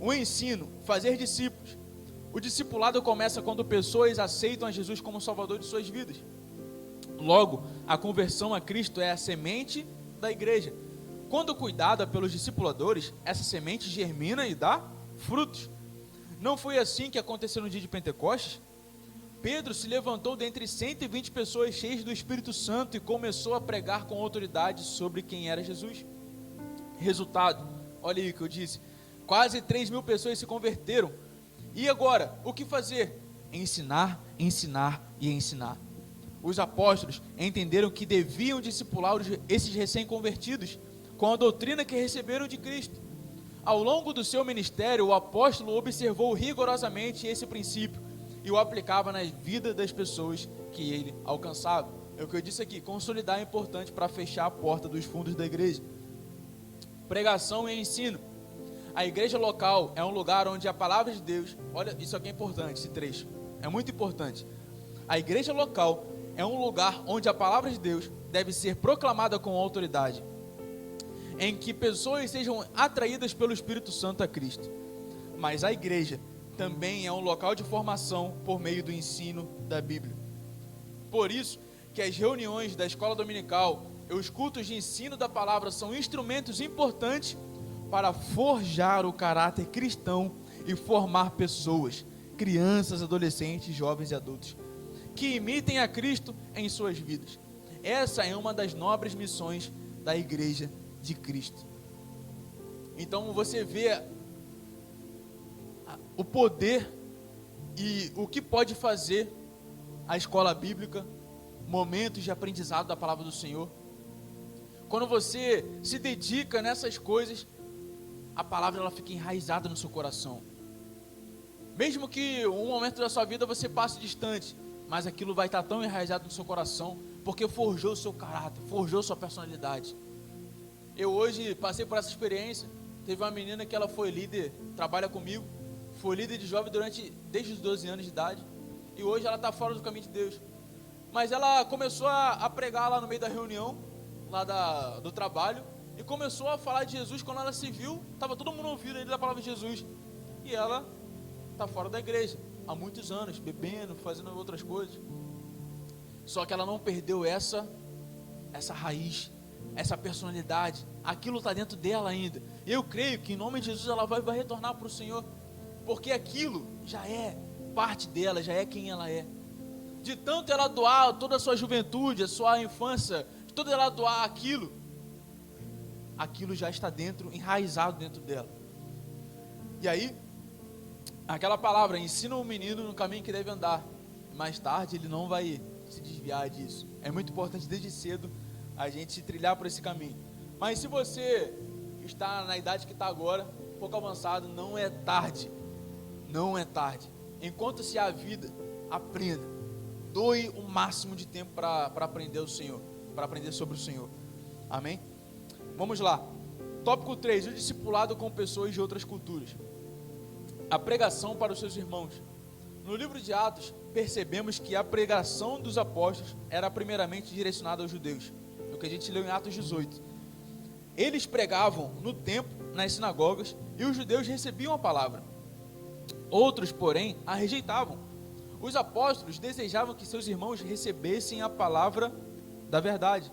O ensino, fazer discípulos. O discipulado começa quando pessoas aceitam a Jesus como Salvador de suas vidas. Logo, a conversão a Cristo é a semente da igreja. Quando cuidada pelos discipuladores, essa semente germina e dá frutos. Não foi assim que aconteceu no dia de Pentecostes? Pedro se levantou dentre 120 pessoas cheias do Espírito Santo e começou a pregar com autoridade sobre quem era Jesus. Resultado, olha aí o que eu disse, quase 3.000 pessoas se converteram. E agora, o que fazer? Ensinar, ensinar e ensinar. Os apóstolos entenderam que deviam discipular esses recém-convertidos com a doutrina que receberam de Cristo. Ao longo do seu ministério, o apóstolo observou rigorosamente esse princípio e o aplicava na vida das pessoas que ele alcançava. É o que eu disse aqui, consolidar é importante para fechar a porta dos fundos da igreja. Pregação e ensino. A igreja local é um lugar onde a palavra de Deus, olha, isso aqui é importante, esse trecho, é muito importante. A igreja local é um lugar onde a palavra de Deus deve ser proclamada com autoridade, em que pessoas sejam atraídas pelo Espírito Santo a Cristo. Mas a igreja também é um local de formação por meio do ensino da Bíblia. Por isso que as reuniões da escola dominical e os cultos de ensino da palavra são instrumentos importantes para forjar o caráter cristão e formar pessoas, crianças, adolescentes, jovens e adultos, que imitem a Cristo em suas vidas. Essa é uma das nobres missões da igreja de Cristo. Então você vê o poder e o que pode fazer a escola bíblica, momentos de aprendizado da palavra do Senhor. Quando você se dedica nessas coisas, a palavra ela fica enraizada no seu coração. Mesmo que um momento da sua vida você passe distante, mas aquilo vai estar tão enraizado no seu coração, porque forjou o seu caráter, forjou sua personalidade. Eu hoje passei por essa experiência. Teve uma menina que ela foi líder, trabalha comigo, foi líder de jovem desde os 12 anos de idade, e hoje ela está fora do caminho de Deus. Mas ela começou a pregar lá no meio da reunião, lá do trabalho, e começou a falar de Jesus. Quando ela se viu, estava todo mundo ouvindo ainda da palavra de Jesus, e ela está fora da igreja, há muitos anos, bebendo, fazendo outras coisas. Só que ela não perdeu essa raiz, essa personalidade, aquilo está dentro dela ainda. Eu creio que em nome de Jesus ela vai retornar para o Senhor, porque aquilo já é parte dela, já é quem ela é. De tanto ela doar toda a sua juventude, a sua infância, de tanto ela doar aquilo já está dentro, enraizado dentro dela. E aí, aquela palavra, ensina o menino no caminho que deve andar, mais tarde ele não vai se desviar disso. É muito importante desde cedo a gente se trilhar por esse caminho. Mas se você está na idade que está agora, um pouco avançado, não é tarde. Não é tarde. Enquanto se há vida, aprenda. Doe o máximo de tempo para aprender o Senhor, para aprender sobre o Senhor. Amém? Vamos lá. Tópico 3, o discipulado com pessoas de outras culturas. A pregação para os seus irmãos. No livro de Atos, percebemos que a pregação dos apóstolos era primeiramente direcionada aos judeus. É o que a gente leu em Atos 18. Eles pregavam no templo, nas sinagogas, e os judeus recebiam a palavra. Outros, porém, a rejeitavam. Os apóstolos desejavam que seus irmãos recebessem a palavra da verdade.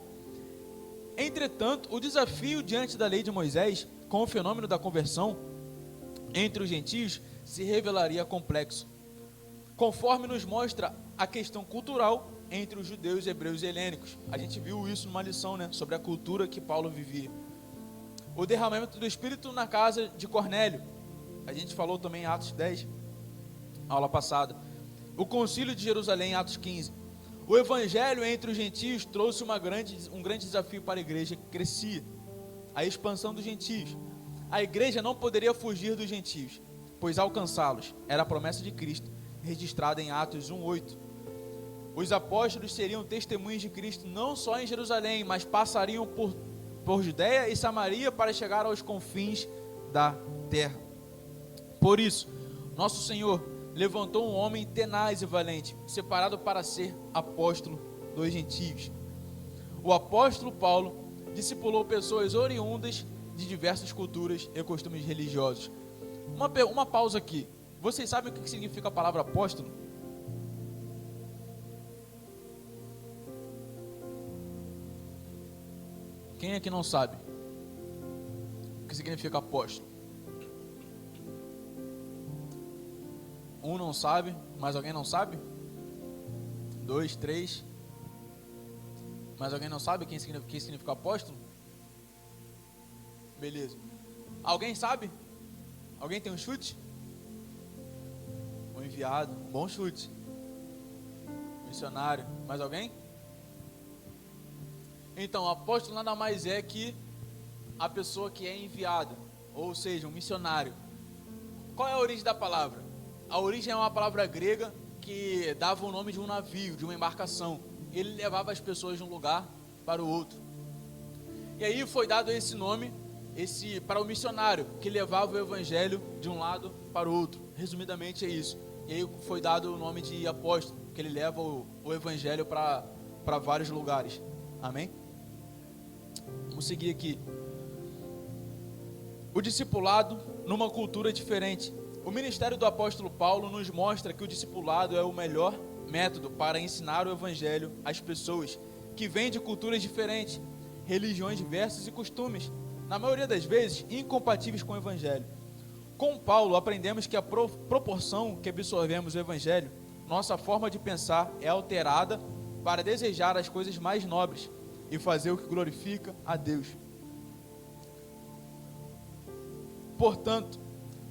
Entretanto, o desafio diante da lei de Moisés, com o fenômeno da conversão entre os gentios, se revelaria complexo, conforme nos mostra a questão cultural entre os judeus, hebreus e helênicos. A gente viu isso numa lição, sobre a cultura que Paulo vivia. O derramamento do Espírito na casa de Cornélio, a gente falou também em Atos 10, aula passada. O concílio de Jerusalém, Atos 15. O evangelho entre os gentios trouxe um grande desafio para a igreja que crescia, a expansão dos gentios. A igreja não poderia fugir dos gentios, pois alcançá-los era a promessa de Cristo, registrada em Atos 1:8. Os apóstolos seriam testemunhas de Cristo não só em Jerusalém, mas passariam por Judeia e Samaria para chegar aos confins da terra. Por isso, nosso Senhor levantou um homem tenaz e valente, separado para ser apóstolo dos gentios. O apóstolo Paulo discipulou pessoas oriundas de diversas culturas e costumes religiosos. Uma pausa aqui. Vocês sabem o que significa a palavra apóstolo? Quem é que não sabe o que significa apóstolo? Um não sabe, mais alguém não sabe? 2, 3. Mais alguém não sabe quem significa apóstolo? Beleza. Alguém sabe? Alguém tem um chute? Um enviado, um bom chute. Missionário, mais alguém? Então, apóstolo nada mais é que a pessoa que é enviada, ou seja, um missionário. Qual é a origem da palavra? A origem é uma palavra grega que dava o nome de um navio, de uma embarcação. Ele levava as pessoas de um lugar para o outro. E aí foi dado esse nome para o missionário, que levava o evangelho de um lado para o outro. Resumidamente é isso. E aí foi dado o nome de apóstolo, que ele leva o evangelho para vários lugares. Amém? Vamos seguir aqui. O discipulado numa cultura diferente. O ministério do apóstolo Paulo nos mostra que o discipulado é o melhor método para ensinar o evangelho às pessoas que vêm de culturas diferentes, religiões diversas e costumes, na maioria das vezes incompatíveis com o evangelho. Com Paulo aprendemos que a proporção que absorvemos o evangelho, nossa forma de pensar é alterada para desejar as coisas mais nobres e fazer o que glorifica a Deus. Portanto,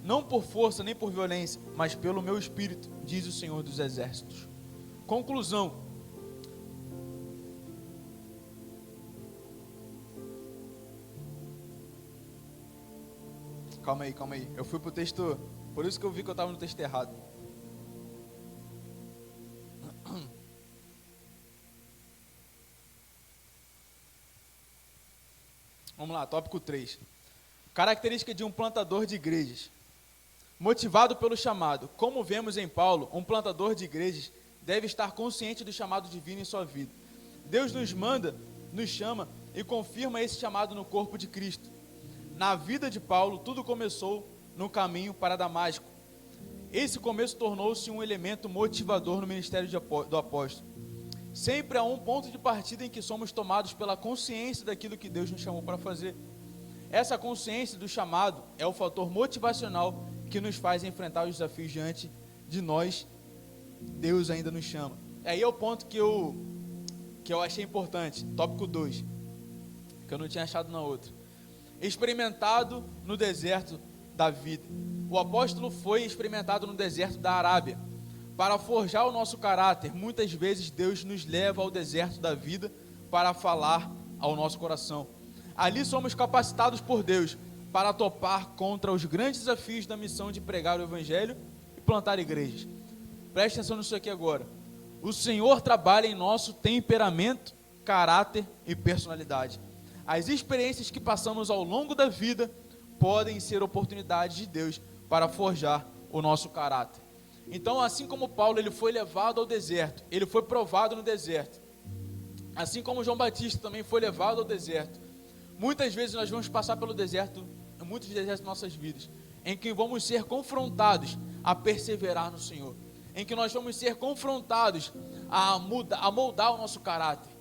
não por força nem por violência, mas pelo meu espírito, diz o Senhor dos Exércitos. Conclusão. Calma aí. Eu fui pro texto, por isso que eu vi que eu estava no texto errado. Vamos lá, tópico 3. Característica de um plantador de igrejas. Motivado pelo chamado. Como vemos em Paulo, um plantador de igrejas deve estar consciente do chamado divino em sua vida. Deus nos manda, nos chama e confirma esse chamado no corpo de Cristo. Na vida de Paulo, tudo começou no caminho para Damasco. Esse começo tornou-se um elemento motivador no ministério do apóstolo. Sempre há um ponto de partida em que somos tomados pela consciência daquilo que Deus nos chamou para fazer. Essa consciência do chamado é o fator motivacional que nos faz enfrentar os desafios diante de nós. Deus ainda nos chama. Aí é o ponto que eu achei importante, tópico 2, que eu não tinha achado na outra. Experimentado no deserto da vida. O apóstolo foi experimentado no deserto da Arábia. Para forjar o nosso caráter, muitas vezes Deus nos leva ao deserto da vida para falar ao nosso coração. Ali somos capacitados por Deus para topar contra os grandes desafios da missão de pregar o evangelho e plantar igrejas. Preste atenção nisso aqui agora. O Senhor trabalha em nosso temperamento, caráter e personalidade. As experiências que passamos ao longo da vida podem ser oportunidades de Deus para forjar o nosso caráter. Então, assim como Paulo, ele foi levado ao deserto, ele foi provado no deserto. Assim como João Batista também foi levado ao deserto. Muitas vezes nós vamos passar pelo deserto, muitos desertos em nossas vidas, em que vamos ser confrontados a perseverar no Senhor, em que nós vamos ser confrontados a moldar o nosso caráter.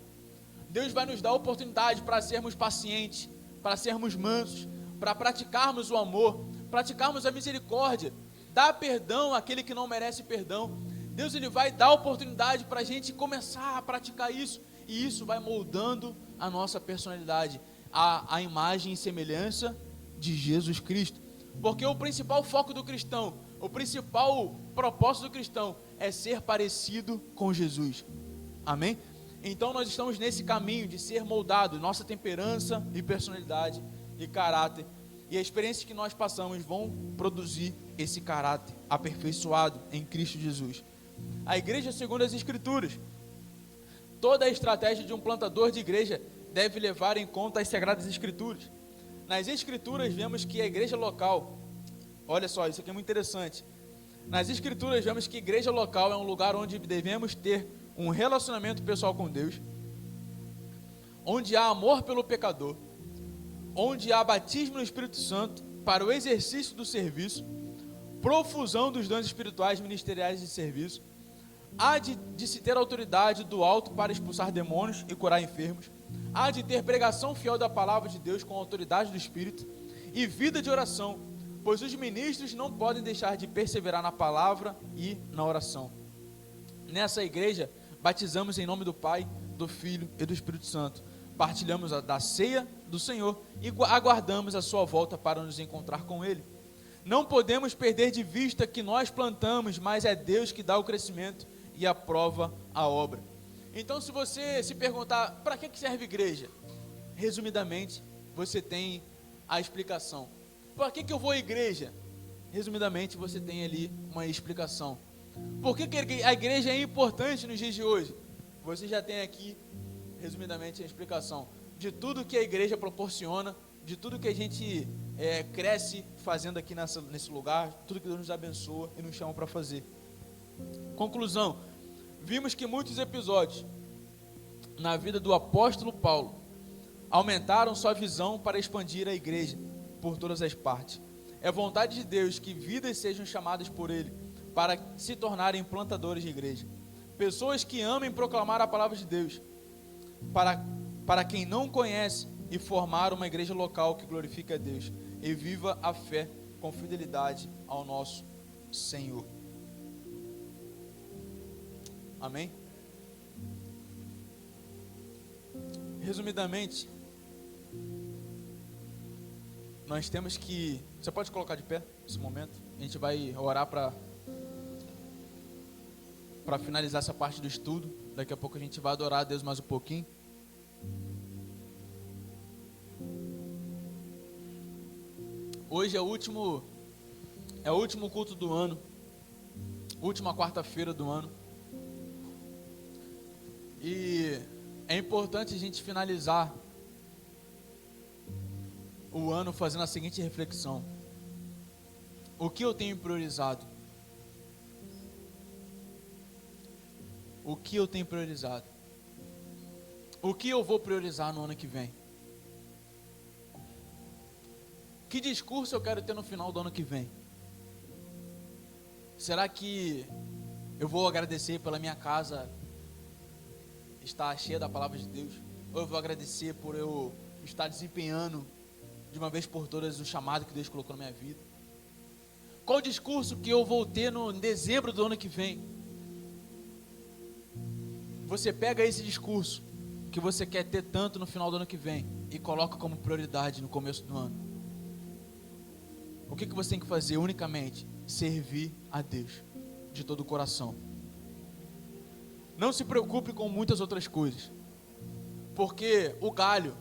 Deus vai nos dar oportunidade para sermos pacientes, para sermos mansos, para praticarmos o amor, praticarmos a misericórdia, dar perdão àquele que não merece perdão. Deus, ele vai dar oportunidade para a gente começar a praticar isso, e isso vai moldando a nossa personalidade, a imagem e semelhança de Jesus Cristo. Porque o principal foco do cristão, o principal propósito do cristão é ser parecido com Jesus. Amém? Então nós estamos nesse caminho de ser moldado, nossa temperança e personalidade e caráter. E as experiências que nós passamos vão produzir esse caráter aperfeiçoado em Cristo Jesus. A igreja segundo as Escrituras. Toda a estratégia de um plantador de igreja deve levar em conta as Sagradas Escrituras. Nas Escrituras vemos que a igreja local, olha só, isso aqui é muito interessante. Nas Escrituras vemos que a igreja local é um lugar onde devemos ter um relacionamento pessoal com Deus, onde há amor pelo pecador, onde há batismo no Espírito Santo para o exercício do serviço, profusão dos dons espirituais ministeriais de serviço, há de se ter autoridade do alto para expulsar demônios e curar enfermos, há de ter pregação fiel da palavra de Deus com autoridade do Espírito e vida de oração, pois os ministros não podem deixar de perseverar na palavra e na oração. Nessa igreja, batizamos em nome do Pai, do Filho e do Espírito Santo, partilhamos da ceia do Senhor e aguardamos a sua volta para nos encontrar com Ele. Não podemos perder de vista que nós plantamos, mas é Deus que dá o crescimento e aprova a obra. Então, se você se perguntar, para que serve igreja? Resumidamente, você tem a explicação. para que eu vou à igreja? Resumidamente, você tem ali uma explicação. Por que a igreja é importante nos dias de hoje? Você já tem aqui, resumidamente, a explicação de tudo que a igreja proporciona, de tudo que a gente cresce fazendo aqui nesse lugar, tudo que Deus nos abençoa e nos chama para fazer. Conclusão: vimos que muitos episódios na vida do apóstolo Paulo aumentaram sua visão para expandir a igreja por todas as partes. É vontade de Deus que vidas sejam chamadas por Ele para se tornarem plantadores de igreja. Pessoas que amem proclamar a palavra de Deus para quem não conhece e formar uma igreja local que glorifique a Deus e viva a fé com fidelidade ao nosso Senhor. Amém? Resumidamente, nós temos que... Você pode colocar de pé nesse momento? A gente vai orar para finalizar essa parte do estudo. Daqui a pouco a gente vai adorar a Deus mais um pouquinho. Hoje é o último culto do ano, última quarta-feira do ano. E é importante a gente finalizar o ano fazendo a seguinte reflexão: o que eu tenho priorizado? O que eu tenho priorizado? O que eu vou priorizar no ano que vem? Que discurso eu quero ter no final do ano que vem? Será que eu vou agradecer pela minha casa estar cheia da palavra de Deus? Ou eu vou agradecer por eu estar desempenhando de uma vez por todas o chamado que Deus colocou na minha vida? Qual discurso que eu vou ter no dezembro do ano que vem? Você pega esse discurso que você quer ter tanto no final do ano que vem e coloca como prioridade no começo do ano. O que você tem que fazer unicamente? Servir a Deus de todo o coração. Não se preocupe com muitas outras coisas, porque o galho,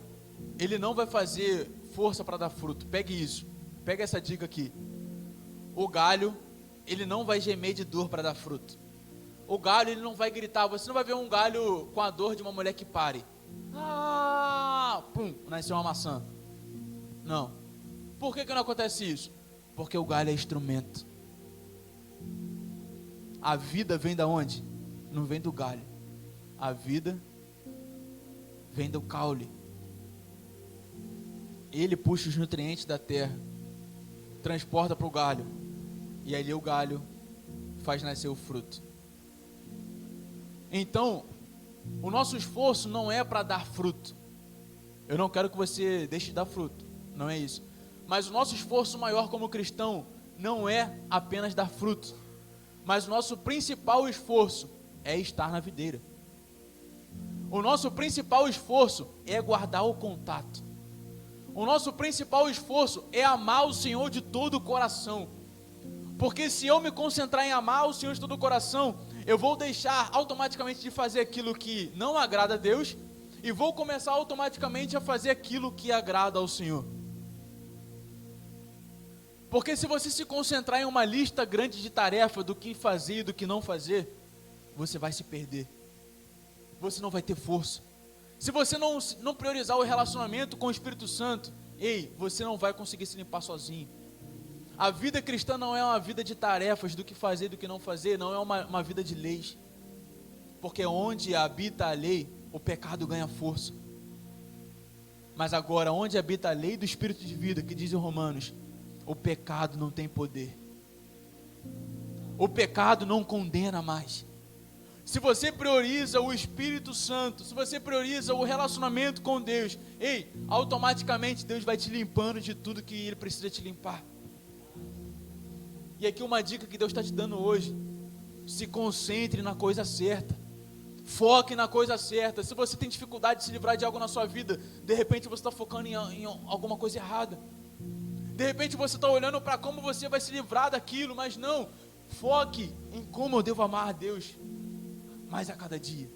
ele não vai fazer força para dar fruto. Pegue isso, pega essa dica aqui. O galho, ele não vai gemer de dor para dar fruto. O galho, ele não vai gritar. Você não vai ver um galho com a dor de uma mulher que pare. Pum, nasceu uma maçã. Não. Por que não acontece isso? Porque o galho é instrumento. A vida vem da onde? Não vem do galho. A vida vem do caule. Ele puxa os nutrientes da terra, transporta para o galho, e ali o galho faz nascer o fruto. Então, o nosso esforço não é para dar fruto. Eu não quero que você deixe de dar fruto, não é isso. Mas o nosso esforço maior como cristão não é apenas dar fruto, mas o nosso principal esforço é estar na videira. O nosso principal esforço é guardar o contato. O nosso principal esforço é amar o Senhor de todo o coração. Porque se eu me concentrar em amar o Senhor de todo o coração, eu vou deixar automaticamente de fazer aquilo que não agrada a Deus e vou começar automaticamente a fazer aquilo que agrada ao Senhor. Porque se você se concentrar em uma lista grande de tarefas do que fazer e do que não fazer, você vai se perder. Você não vai ter força. Se você não priorizar o relacionamento com o Espírito Santo, você não vai conseguir se limpar sozinho. A vida cristã não é uma vida de tarefas, do que fazer e do que não fazer, não é uma vida de leis. Porque onde habita a lei, o pecado ganha força. Mas agora, onde habita a lei do Espírito de vida, que diz em Romanos, o pecado não tem poder. O pecado não condena mais. Se você prioriza o Espírito Santo, se você prioriza o relacionamento com Deus, automaticamente Deus vai te limpando de tudo que Ele precisa te limpar. E aqui uma dica que Deus está te dando hoje: se concentre na coisa certa, foque na coisa certa. Se você tem dificuldade de se livrar de algo na sua vida, de repente você está focando em alguma coisa errada. De repente você está olhando para como você vai se livrar daquilo, mas não, foque em como eu devo amar a Deus mais a cada dia.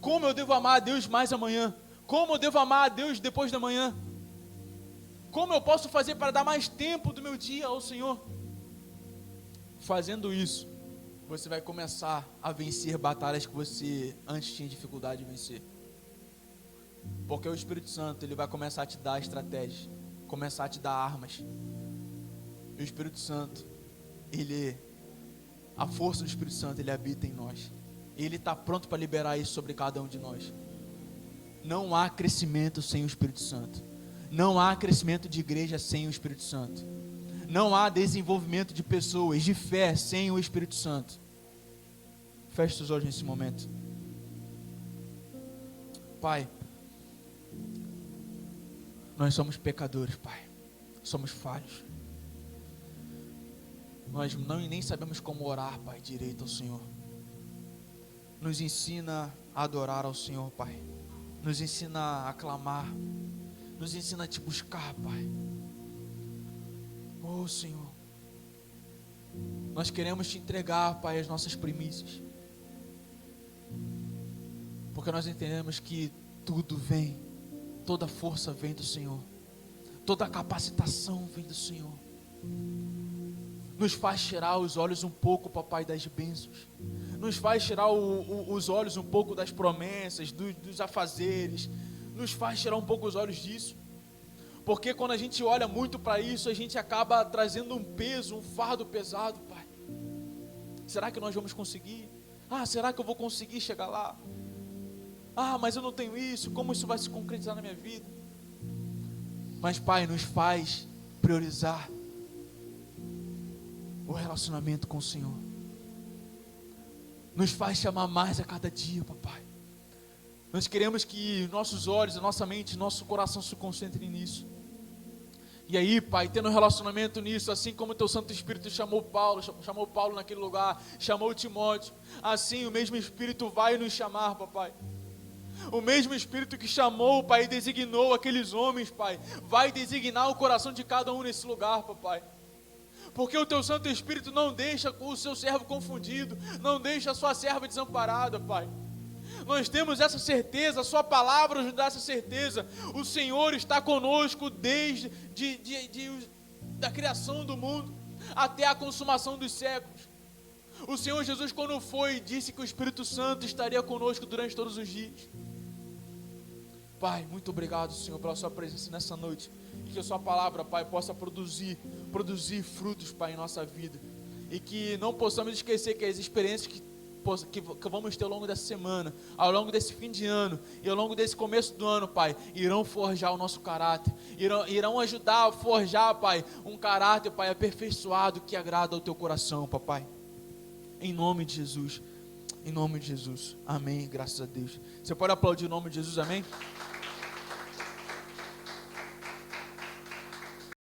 Como eu devo amar a Deus mais amanhã. Como eu devo amar a Deus depois da manhã. Como eu posso fazer para dar mais tempo do meu dia ao Senhor? Fazendo isso, você vai começar a vencer batalhas que você antes tinha dificuldade de vencer. Porque o Espírito Santo, ele vai começar a te dar estratégias, começar a te dar armas. E o Espírito Santo, a força do Espírito Santo, ele habita em nós. E ele está pronto para liberar isso sobre cada um de nós. Não há crescimento sem o Espírito Santo. Não há crescimento de igreja sem o Espírito Santo. Não há desenvolvimento de pessoas, de fé, sem o Espírito Santo. Feche seus olhos nesse momento. Pai, nós somos pecadores, Pai. Somos falhos. Nós nem sabemos como orar, Pai, direito ao Senhor. Nos ensina a adorar ao Senhor, Pai. Nos ensina a clamar. Nos ensina a te buscar, Pai. Oh, Senhor. Nós queremos te entregar, Pai, as nossas primícias. Porque nós entendemos que tudo vem, toda força vem do Senhor. Toda capacitação vem do Senhor. Nos faz tirar os olhos um pouco, papai, das bênçãos. Nos faz tirar os olhos um pouco das promessas, dos afazeres. Nos faz tirar um pouco os olhos disso. Porque quando a gente olha muito para isso, a gente acaba trazendo um peso, um fardo pesado, Pai. Será que nós vamos conseguir? Será que eu vou conseguir chegar lá? Mas eu não tenho isso, como isso vai se concretizar na minha vida? Mas, Pai, nos faz priorizar o relacionamento com o Senhor. Nos faz chamar mais a cada dia, papai. Nós queremos que nossos olhos, a nossa mente, nosso coração se concentrem nisso. E aí, Pai, tendo um relacionamento nisso, assim como o Teu Santo Espírito chamou Paulo naquele lugar, chamou Timóteo, assim o mesmo Espírito vai nos chamar, papai. O mesmo Espírito que chamou, Pai, e designou aqueles homens, Pai, vai designar o coração de cada um nesse lugar, papai. Porque o Teu Santo Espírito não deixa o Seu servo confundido, não deixa a Sua serva desamparada, Pai. Nós temos essa certeza, a Sua palavra nos dá essa certeza. O Senhor está conosco desde da criação do mundo até a consumação dos séculos. O Senhor Jesus, quando foi, disse que o Espírito Santo estaria conosco durante todos os dias. Pai, muito obrigado, Senhor, pela Sua presença nessa noite. E que a Sua palavra, Pai, possa produzir frutos, Pai, em nossa vida. E que não possamos esquecer que as experiências que vamos ter ao longo dessa semana, ao longo desse fim de ano e ao longo desse começo do ano, Pai, irão forjar o nosso caráter, irão ajudar a forjar, Pai, um caráter, Pai, aperfeiçoado que agrada ao Teu coração, Papai. Em nome de Jesus, amém, graças a Deus. Você pode aplaudir o nome de Jesus, amém?